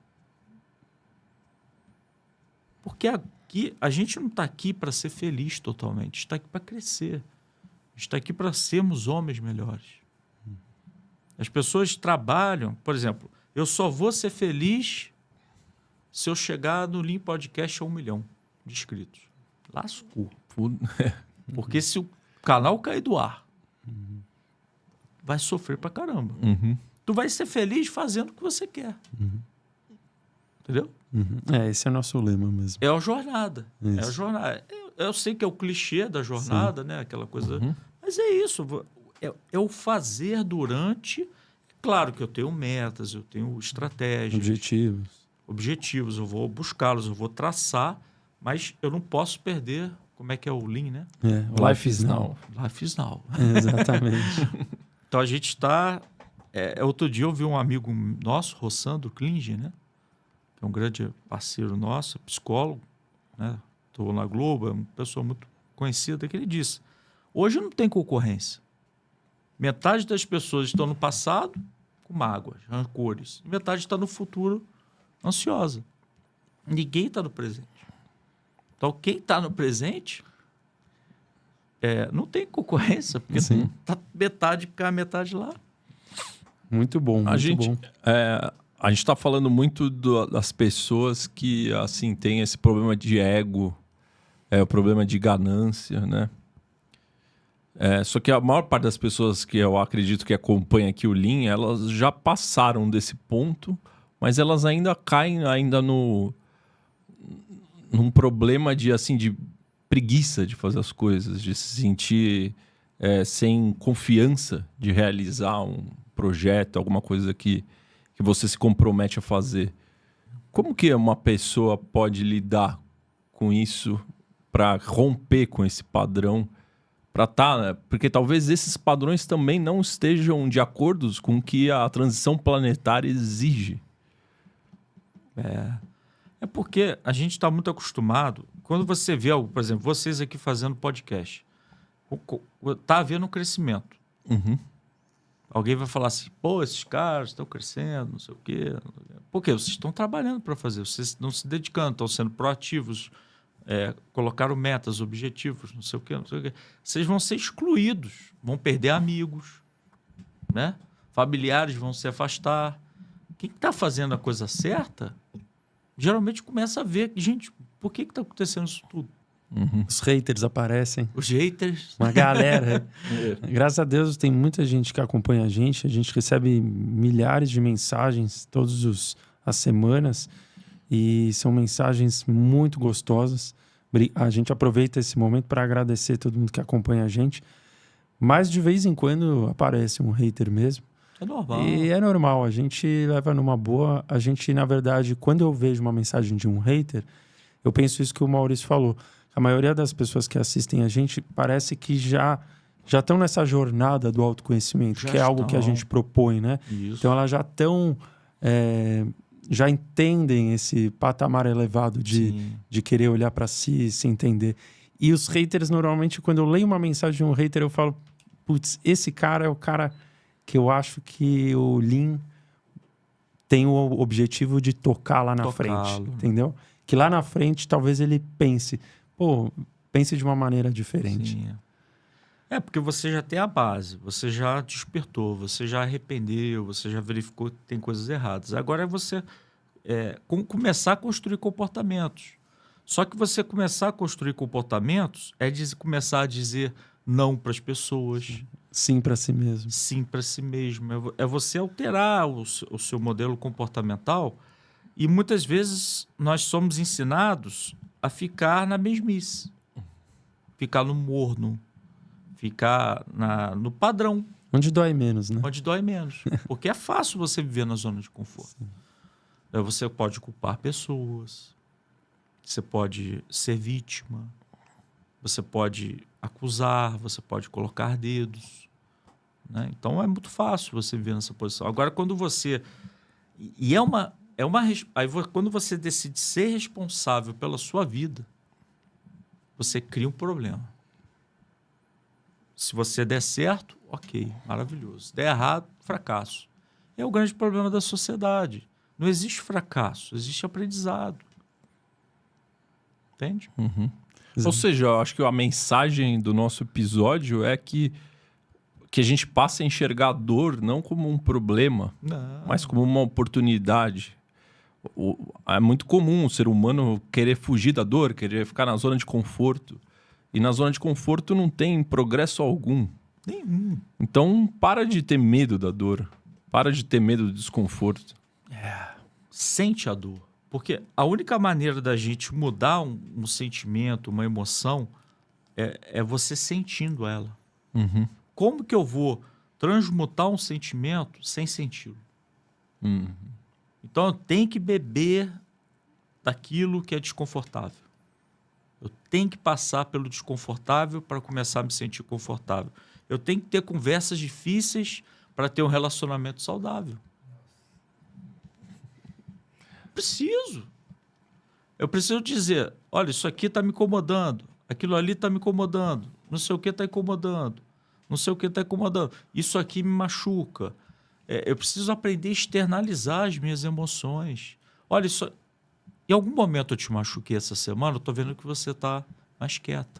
Porque aqui a gente não está aqui para ser feliz totalmente. Está aqui para crescer. Está aqui para sermos homens melhores. As pessoas trabalham, por exemplo, eu só vou ser feliz se eu chegar no Lean Podcast a 1 milhão de inscritos. Lascou. Porque se o canal cair do ar, vai sofrer pra caramba. Uhum. Tu vai ser feliz fazendo o que você quer. Uhum. Entendeu? Uhum. Esse é o nosso lema mesmo. É a jornada. Isso. É a jornada. Eu sei que é o clichê da jornada, né? Aquela coisa... Uhum. Mas é isso. É o fazer durante... Claro que eu tenho metas, eu tenho estratégias. Objetivos. Eu vou buscá-los, eu vou traçar, mas eu não posso perder... Como é que é o Lean, né? Life is now. Life is now. Exatamente. Então, a gente está... outro dia eu vi um amigo nosso, Rossandro Klinger, né? Que é um grande parceiro nosso, psicólogo, né? Estou na Globo, é uma pessoa muito conhecida, que ele disse: hoje não tem concorrência. Metade das pessoas estão no passado com mágoas, rancores. E metade está no futuro ansiosa. Ninguém está no presente. Então, quem está no presente não tem concorrência, porque está metade cá, metade lá. Muito bom, muito bom. A gente está falando muito das pessoas que assim têm esse problema de ego, o problema de ganância, né? Só que a maior parte das pessoas que eu acredito que acompanha aqui o Lean, elas já passaram desse ponto, mas elas ainda caem num problema de preguiça de fazer as coisas, de se sentir sem confiança de realizar um projeto, alguma coisa que você se compromete a fazer. Como que uma pessoa pode lidar com isso para romper com esse padrão? Porque talvez esses padrões também não estejam de acordo com o que a transição planetária exige. Porque a gente está muito acostumado. Quando você vê, por exemplo, vocês aqui fazendo podcast, está havendo um crescimento. Uhum. Alguém vai falar assim: pô, esses caras estão crescendo, não sei o quê. Por quê? Vocês estão trabalhando para fazer, vocês estão se dedicando, estão sendo proativos, colocaram metas, objetivos, não sei o quê, não sei o quê. Vocês vão ser excluídos, vão perder amigos, né? Familiares vão se afastar. Quem está fazendo a coisa certa, geralmente começa a ver, gente, por que está acontecendo isso tudo? Uhum. Os haters aparecem. Os haters. Uma galera. Graças a Deus tem muita gente que acompanha a gente recebe milhares de mensagens todas as semanas e são mensagens muito gostosas. A gente aproveita esse momento para agradecer todo mundo que acompanha a gente, mas de vez em quando aparece um hater mesmo. É normal. E é normal, a gente leva numa boa. A gente, na verdade, quando eu vejo uma mensagem de um hater, eu penso isso que o Maurício falou. A maioria das pessoas que assistem a gente parece que já estão nessa jornada do autoconhecimento, que é algo que a gente propõe, né? Isso. Então, elas já estão... já entendem esse patamar elevado de querer olhar para si, se entender. E os haters, normalmente, quando eu leio uma mensagem de um hater, eu falo: putz, esse cara é o cara que eu acho que o Lean tem o objetivo de tocar lá na frente, entendeu? Que lá na frente, talvez ele pense de uma maneira diferente. Sim. Porque você já tem a base, você já despertou, você já arrependeu, você já verificou que tem coisas erradas. Agora é você começar a construir comportamentos. Só que você começar a construir comportamentos começar a dizer não para as pessoas. Sim para si mesmo. Sim para si mesmo. É você alterar o seu modelo comportamental, e muitas vezes nós somos ensinados a ficar na mesmice, ficar no morno, ficar no padrão. Onde dói menos, né? Onde dói menos. Porque é fácil você viver na zona de conforto. Você pode culpar pessoas, você pode ser vítima, você pode acusar, você pode colocar dedos, né? Então é muito fácil você viver nessa posição. Agora, quando você... Aí, quando você decide ser responsável pela sua vida, você cria um problema. Se você der certo, ok, maravilhoso. Se der errado, fracasso. É o grande problema da sociedade. Não existe fracasso, existe aprendizado. Entende? Ou seja, eu acho que a mensagem do nosso episódio é que a gente passe a enxergar a dor não como um problema, mas como uma oportunidade. É muito comum o ser humano querer fugir da dor, querer ficar na zona de conforto. E na zona de conforto não tem progresso algum. Nenhum. Então, para de ter medo da dor. Para de ter medo do desconforto. Sente a dor. Porque a única maneira da gente mudar um sentimento, uma emoção, é você sentindo ela. Como que eu vou transmutar um sentimento sem senti-lo? Então, eu tenho que beber daquilo que é desconfortável. Eu tenho que passar pelo desconfortável para começar a me sentir confortável. Eu tenho que ter conversas difíceis para ter um relacionamento saudável. Eu preciso dizer, olha, isso aqui está me incomodando, aquilo ali está me incomodando, não sei o que está incomodando, não sei o que está incomodando, isso aqui me machuca. Eu preciso aprender a externalizar as minhas emoções. Olha, em algum momento eu te machuquei essa semana, eu estou vendo que você está mais quieta.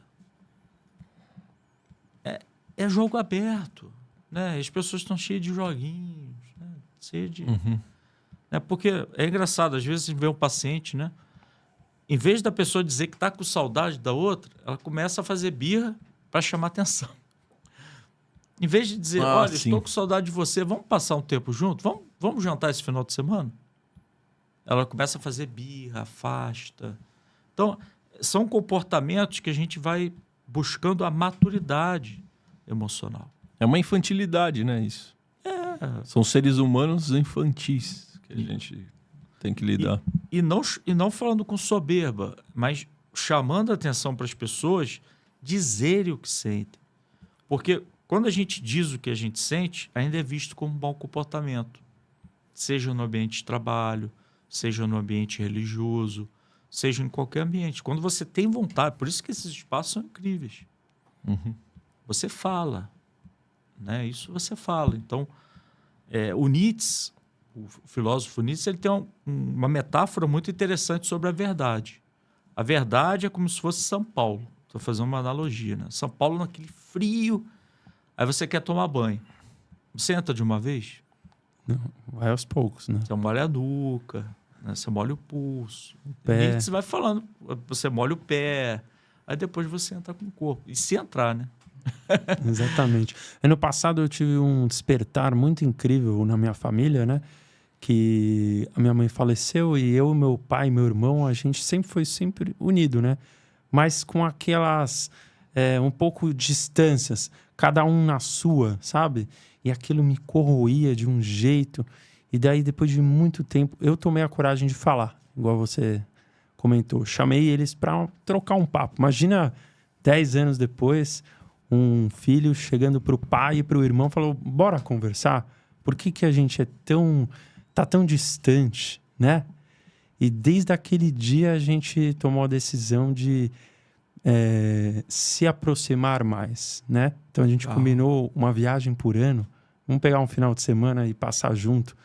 É jogo aberto, né? As pessoas estão cheias de joguinhos, né? Cheias de... Porque é engraçado, às vezes vê um paciente, né? Em vez da pessoa dizer que está com saudade da outra, ela começa a fazer birra para chamar atenção. Em vez de dizer, olha, estou com saudade de você, vamos passar um tempo junto? Vamos jantar esse final de semana? Ela começa a fazer birra, afasta. Então, são comportamentos que a gente vai buscando a maturidade emocional. É uma infantilidade, né, isso? São seres humanos infantis que a gente tem que lidar. E não falando com soberba, mas chamando a atenção para as pessoas dizerem o que sentem. Porque quando a gente diz o que a gente sente, ainda é visto como um bom comportamento. Seja no ambiente de trabalho, seja no ambiente religioso, seja em qualquer ambiente. Quando você tem vontade, por isso que esses espaços são incríveis. Você fala, né? Isso você fala. Então, o Nietzsche, o filósofo Nietzsche, ele tem uma metáfora muito interessante sobre a verdade. A verdade é como se fosse São Paulo. Estou fazendo uma analogia, né? São Paulo naquele frio, aí você quer tomar banho. Você entra de uma vez? Não, vai aos poucos, né? Você molha a nuca, né? Você molha o pulso. O pé. Nietzsche vai falando, você molha o pé, aí depois você entra com o corpo. E se entrar, né? Exatamente. Ano passado eu tive um despertar muito incrível na minha família, né? Que a minha mãe faleceu e eu, meu pai, meu irmão, a gente sempre foi unido, né? Mas com aquelas um pouco distâncias, cada um na sua, sabe? E aquilo me corroía de um jeito. E daí, depois de muito tempo, eu tomei a coragem de falar, igual você comentou. Chamei eles para trocar um papo. Imagina 10 anos depois, um filho chegando pro pai e pro irmão, falou, bora conversar? Por que a gente tá tão distante, né? E desde aquele dia a gente tomou a decisão de se aproximar mais, né? Então a gente combinou uma viagem por ano, vamos pegar um final de semana e passar junto.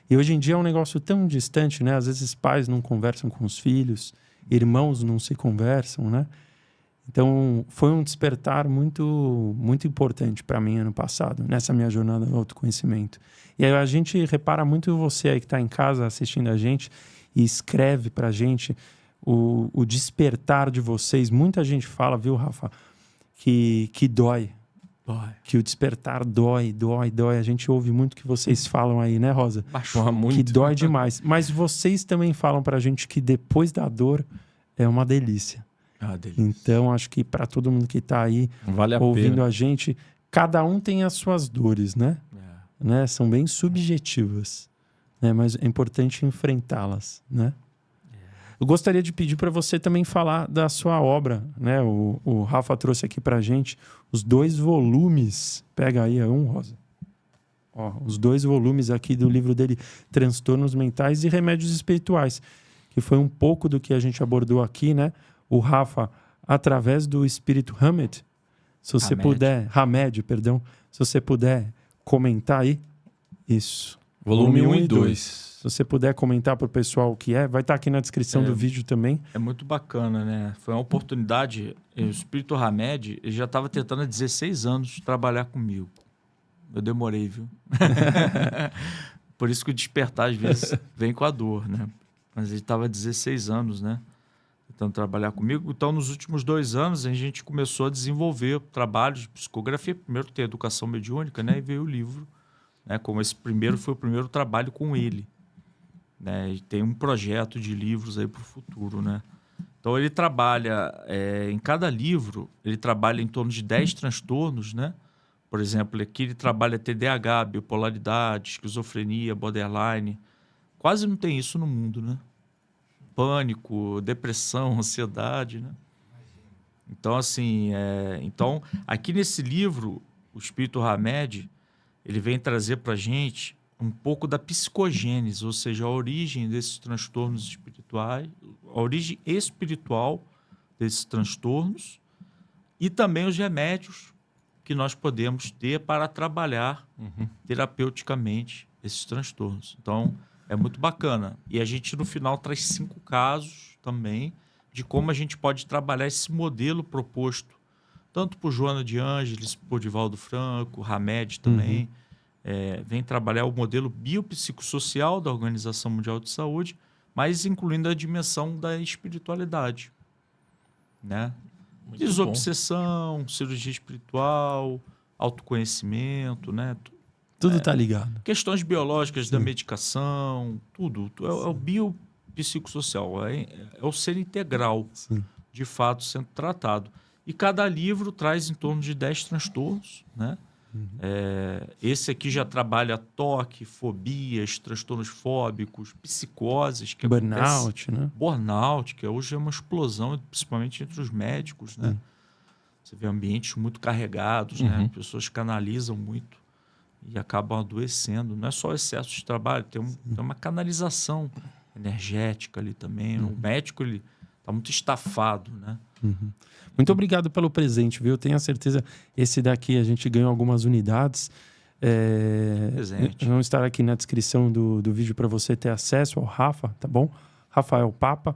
E hoje em dia é um negócio tão distante, né? Às vezes pais não conversam com os filhos, irmãos não se conversam, né? Então, foi um despertar muito, muito importante para mim ano passado, nessa minha jornada do autoconhecimento. E aí a gente repara muito você aí que está em casa assistindo a gente, e escreve pra gente o despertar de vocês. Muita gente fala, viu, Rafa, que dói. Que o despertar dói. A gente ouve muito que vocês falam aí, né, Rosa? Baixou muito. Que dói demais. Mas vocês também falam pra gente que depois da dor é uma delícia. Delícia. Então, acho que para todo mundo que tá aí Vale a ouvindo pena. a gente, cada um tem as suas dores, né? Né? São bem subjetivas, né? Mas é importante enfrentá-las, né? Eu gostaria de pedir para você também falar da sua obra, né? O Rafa trouxe aqui pra gente os 2 volumes. Pega aí Rosa. Ó, os 2 volumes aqui do livro dele, Transtornos Mentais e Remédios Espirituais, que foi um pouco do que a gente abordou aqui, né? O Rafa, através do espírito Hamed, se você puder, Hamed, perdão, se você puder comentar aí, isso. Volume 1 e 2. Se você puder comentar para o pessoal o que é, vai estar aqui na descrição do vídeo também. É muito bacana, né? Foi uma oportunidade. O espírito Hamed, ele já estava tentando há 16 anos trabalhar comigo. Eu demorei, viu? Por isso que o despertar, às vezes, vem com a dor, né? Mas ele estava há 16 anos, né? Tentando trabalhar comigo. Então, nos últimos 2 anos, a gente começou a desenvolver trabalhos de psicografia. Primeiro tem a educação mediúnica, né? E veio o livro, né? Como esse primeiro foi o primeiro trabalho com ele, né? E tem um projeto de livros aí para o futuro, né? Então, ele trabalha... em cada livro, ele trabalha em torno de 10 transtornos, né? Por exemplo, aqui ele trabalha TDAH, bipolaridade, esquizofrenia, borderline. Quase não tem isso no mundo, né? Pânico, depressão, ansiedade, né? Então, assim, então, aqui nesse livro, o Espírito Hamed, ele vem trazer para a gente um pouco da psicogênese, ou seja, a origem desses transtornos espirituais, a origem espiritual desses transtornos e também os remédios que nós podemos ter para trabalhar terapeuticamente esses transtornos. Então, é muito bacana. E a gente, no final, traz 5 casos também de como a gente pode trabalhar esse modelo proposto, tanto por Joana de Ângeles, por Divaldo Franco, Hamed também. Vem trabalhar o modelo biopsicossocial da Organização Mundial de Saúde, mas incluindo a dimensão da espiritualidade, né? Desobsessão, cirurgia espiritual, autoconhecimento, né? Tudo tá ligado. Questões biológicas da medicação, tudo. É o biopsicossocial, é o ser integral, de fato, sendo tratado. E cada livro traz em torno de 10 transtornos, né? Esse aqui já trabalha toque, fobias, transtornos fóbicos, psicoses. Que burnout, né? Burnout, que hoje é uma explosão, principalmente entre os médicos, né? Você vê ambientes muito carregados, né? Pessoas canalizam muito e acabam adoecendo. Não é só excesso de trabalho, tem uma canalização energética ali também. O médico, ele está muito estafado, né? Muito obrigado pelo presente, viu? Tenho a certeza, esse daqui a gente ganhou algumas unidades. Presente. Vão estar aqui na descrição do vídeo para você ter acesso ao Rafa, tá bom? Rafael Papa.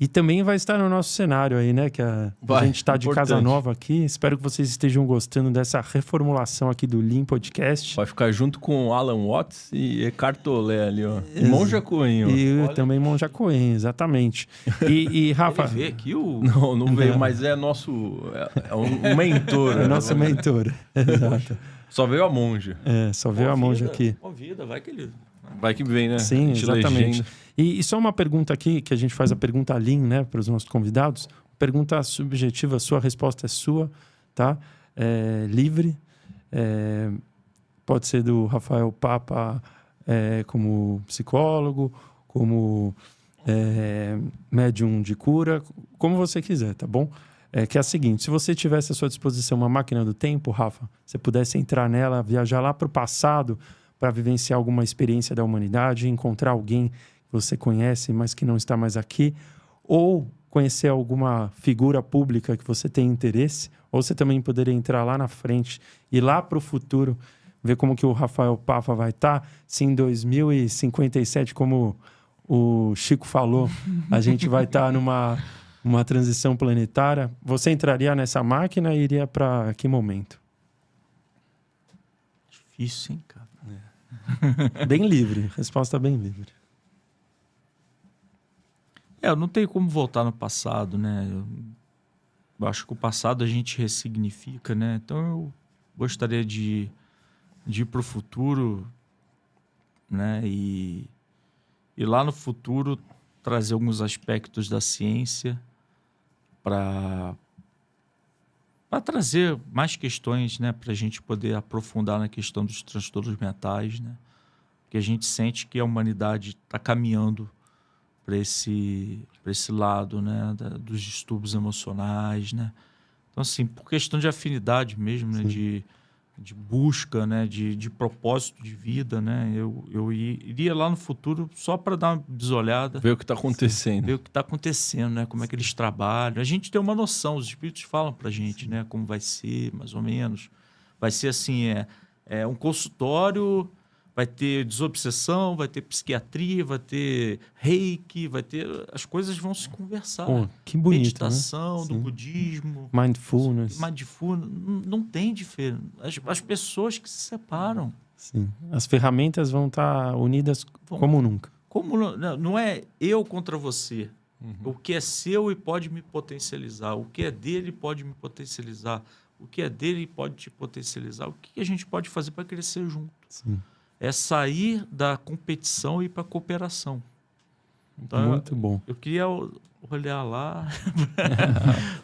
E também vai estar no nosso cenário aí, né? Que a gente está de casa nova aqui. Espero que vocês estejam gostando dessa reformulação aqui do Lean Podcast. Vai ficar junto com Alan Watts e Eckhart Tolle ali, ó. Monja Coen, ó. E também Monja Coen, exatamente. E Rafa... Ele vê aqui o... Não veio, mas é nosso... É um mentor. É nosso mentor, exato. Só veio a monja. Só veio a monja aqui. Convida, vai que ele... Vai que vem, né? Sim, exatamente. E só uma pergunta aqui, que a gente faz a pergunta Lean, né, para os nossos convidados. Pergunta subjetiva, sua resposta é sua, tá? Livre. Pode ser do Rafael Papa como psicólogo, como médium de cura, como você quiser, tá bom? Que é a seguinte, se você tivesse à sua disposição uma máquina do tempo, Rafa, você pudesse entrar nela, viajar lá para o passado para vivenciar alguma experiência da humanidade, encontrar alguém que você conhece, mas que não está mais aqui, ou conhecer alguma figura pública que você tem interesse, ou você também poderia entrar lá na frente e lá para o futuro, ver como que o Rafael Papa vai estar, se em 2057, como o Chico falou, a gente vai estar numa transição planetária. Você entraria nessa máquina e iria para que momento? Difícil, hein, cara? Bem livre, resposta bem livre. Eu não tenho como voltar no passado, né? Eu acho que o passado a gente ressignifica, né? Então eu gostaria de ir para o futuro, né? E lá no futuro trazer alguns aspectos da ciência para trazer mais questões, né? Para a gente poder aprofundar na questão dos transtornos mentais, né? Porque a gente sente que a humanidade está caminhando para esse lado, né, dos distúrbios emocionais, né? Então, assim, por questão de afinidade mesmo, né, de busca, né, de propósito de vida, né, eu iria lá no futuro só para dar uma bisolhada. Ver o que está acontecendo. Ver o que está acontecendo, né, como é que eles trabalham. A gente tem uma noção, os espíritos falam para a gente, né, como vai ser, mais ou menos. Vai ser assim, um consultório... Vai ter desobsessão, vai ter psiquiatria, vai ter reiki, vai ter... As coisas vão se conversar. Pô, que bonito, meditação, né? do budismo. Mindfulness. Não tem diferença. As pessoas que se separam. Sim. As ferramentas vão estar unidas como nunca. Não é eu contra você. O que é seu e pode me potencializar. O que é dele pode me potencializar. O que é dele pode te potencializar. O que a gente pode fazer para crescer junto? Sim. É sair da competição e ir para a cooperação. Então, muito bom. Eu queria olhar lá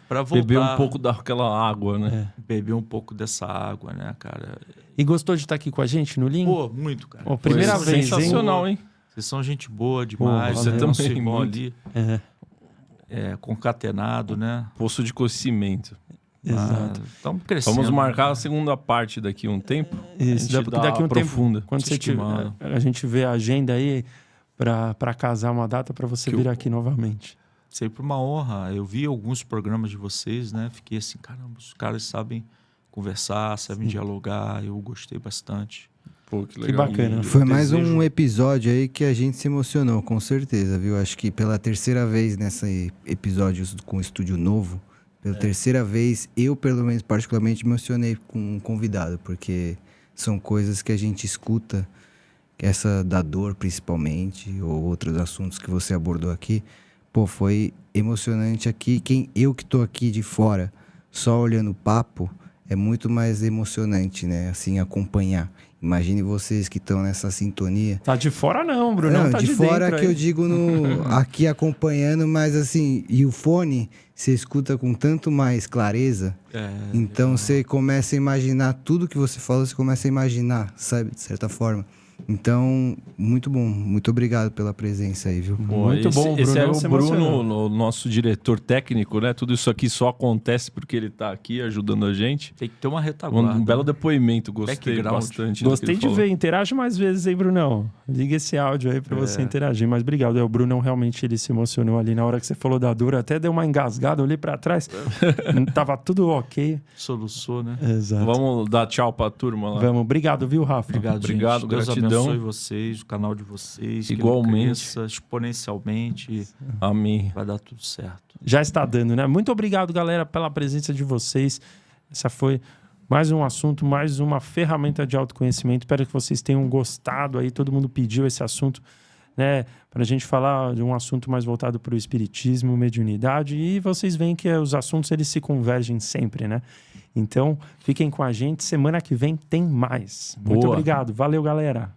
para voltar. Beber um pouco daquela água, né? Beber um pouco dessa água, né, cara? E gostou de estar aqui com a gente no Link? Pô, muito, cara. Pô, primeira vez, sensacional, hein? Vocês são gente boa demais. Pô, você né? também, Nosso irmão muito. ali, concatenado, né? Poço de conhecimento. Exato. Estamos crescendo. Vamos marcar a segunda parte daqui a um tempo. Isso, daqui a um profunda. tempo. Quando você tiver, a gente vê a agenda aí para casar uma data para você vir aqui novamente. Sempre uma honra. Eu vi alguns programas de vocês, né? Fiquei assim, caramba, os caras sabem conversar, sabem dialogar. Eu gostei bastante. Pô, que legal. Que bacana. Foi mais um episódio aí que a gente se emocionou, com certeza, viu? Acho que pela terceira vez nesse episódio com estúdio novo, pela terceira vez, eu, pelo menos, particularmente, me emocionei com um convidado, porque são coisas que a gente escuta, essa da dor, principalmente, ou outros assuntos que você abordou aqui. Pô, foi emocionante aqui. Eu que tô aqui de fora, só olhando o papo, é muito mais emocionante, né? Assim, acompanhar. Imagine vocês que estão nessa sintonia. Tá de fora não, Bruno. Não, tá de fora dentro que aí. eu digo aqui acompanhando, mas assim, e o fone você escuta com tanto mais clareza. Então você começa a imaginar tudo que você fala, você começa a imaginar, sabe, de certa forma. Então, muito bom. Muito obrigado pela presença aí, viu? Muito bom, Bruno. Esse é o se Bruno, emocionou. o nosso diretor técnico, né? Tudo isso aqui só acontece porque ele tá aqui ajudando a gente. Tem que ter uma retaguarda. Um belo depoimento, gostei Background. bastante. Gostei do que ele de ver. Interage mais vezes, hein, Brunão? Liga esse áudio aí pra você interagir. Mas obrigado. O Brunão realmente ele se emocionou ali na hora que você falou da dor. Até deu uma engasgada, olhei pra trás. Tava tudo ok. Soluçou, né? Exato. Vamos dar tchau pra turma lá. Vamos. Obrigado, viu, Rafa? Obrigado, Obrigado, gente. Deus gratidão. abençoe vocês, o canal de vocês. Igualmente. Que ele cresça exponencialmente. Amém. Vai dar tudo certo. Já está dando, né? Muito obrigado, galera, pela presença de vocês. Essa foi mais um assunto, mais uma ferramenta de autoconhecimento. Espero que vocês tenham gostado aí. Todo mundo pediu esse assunto, né? Para a gente falar de um assunto mais voltado para o espiritismo, mediunidade. E vocês veem que os assuntos eles se convergem sempre, né? Então, fiquem com a gente. Semana que vem tem mais. Muito Boa. obrigado. Valeu, galera.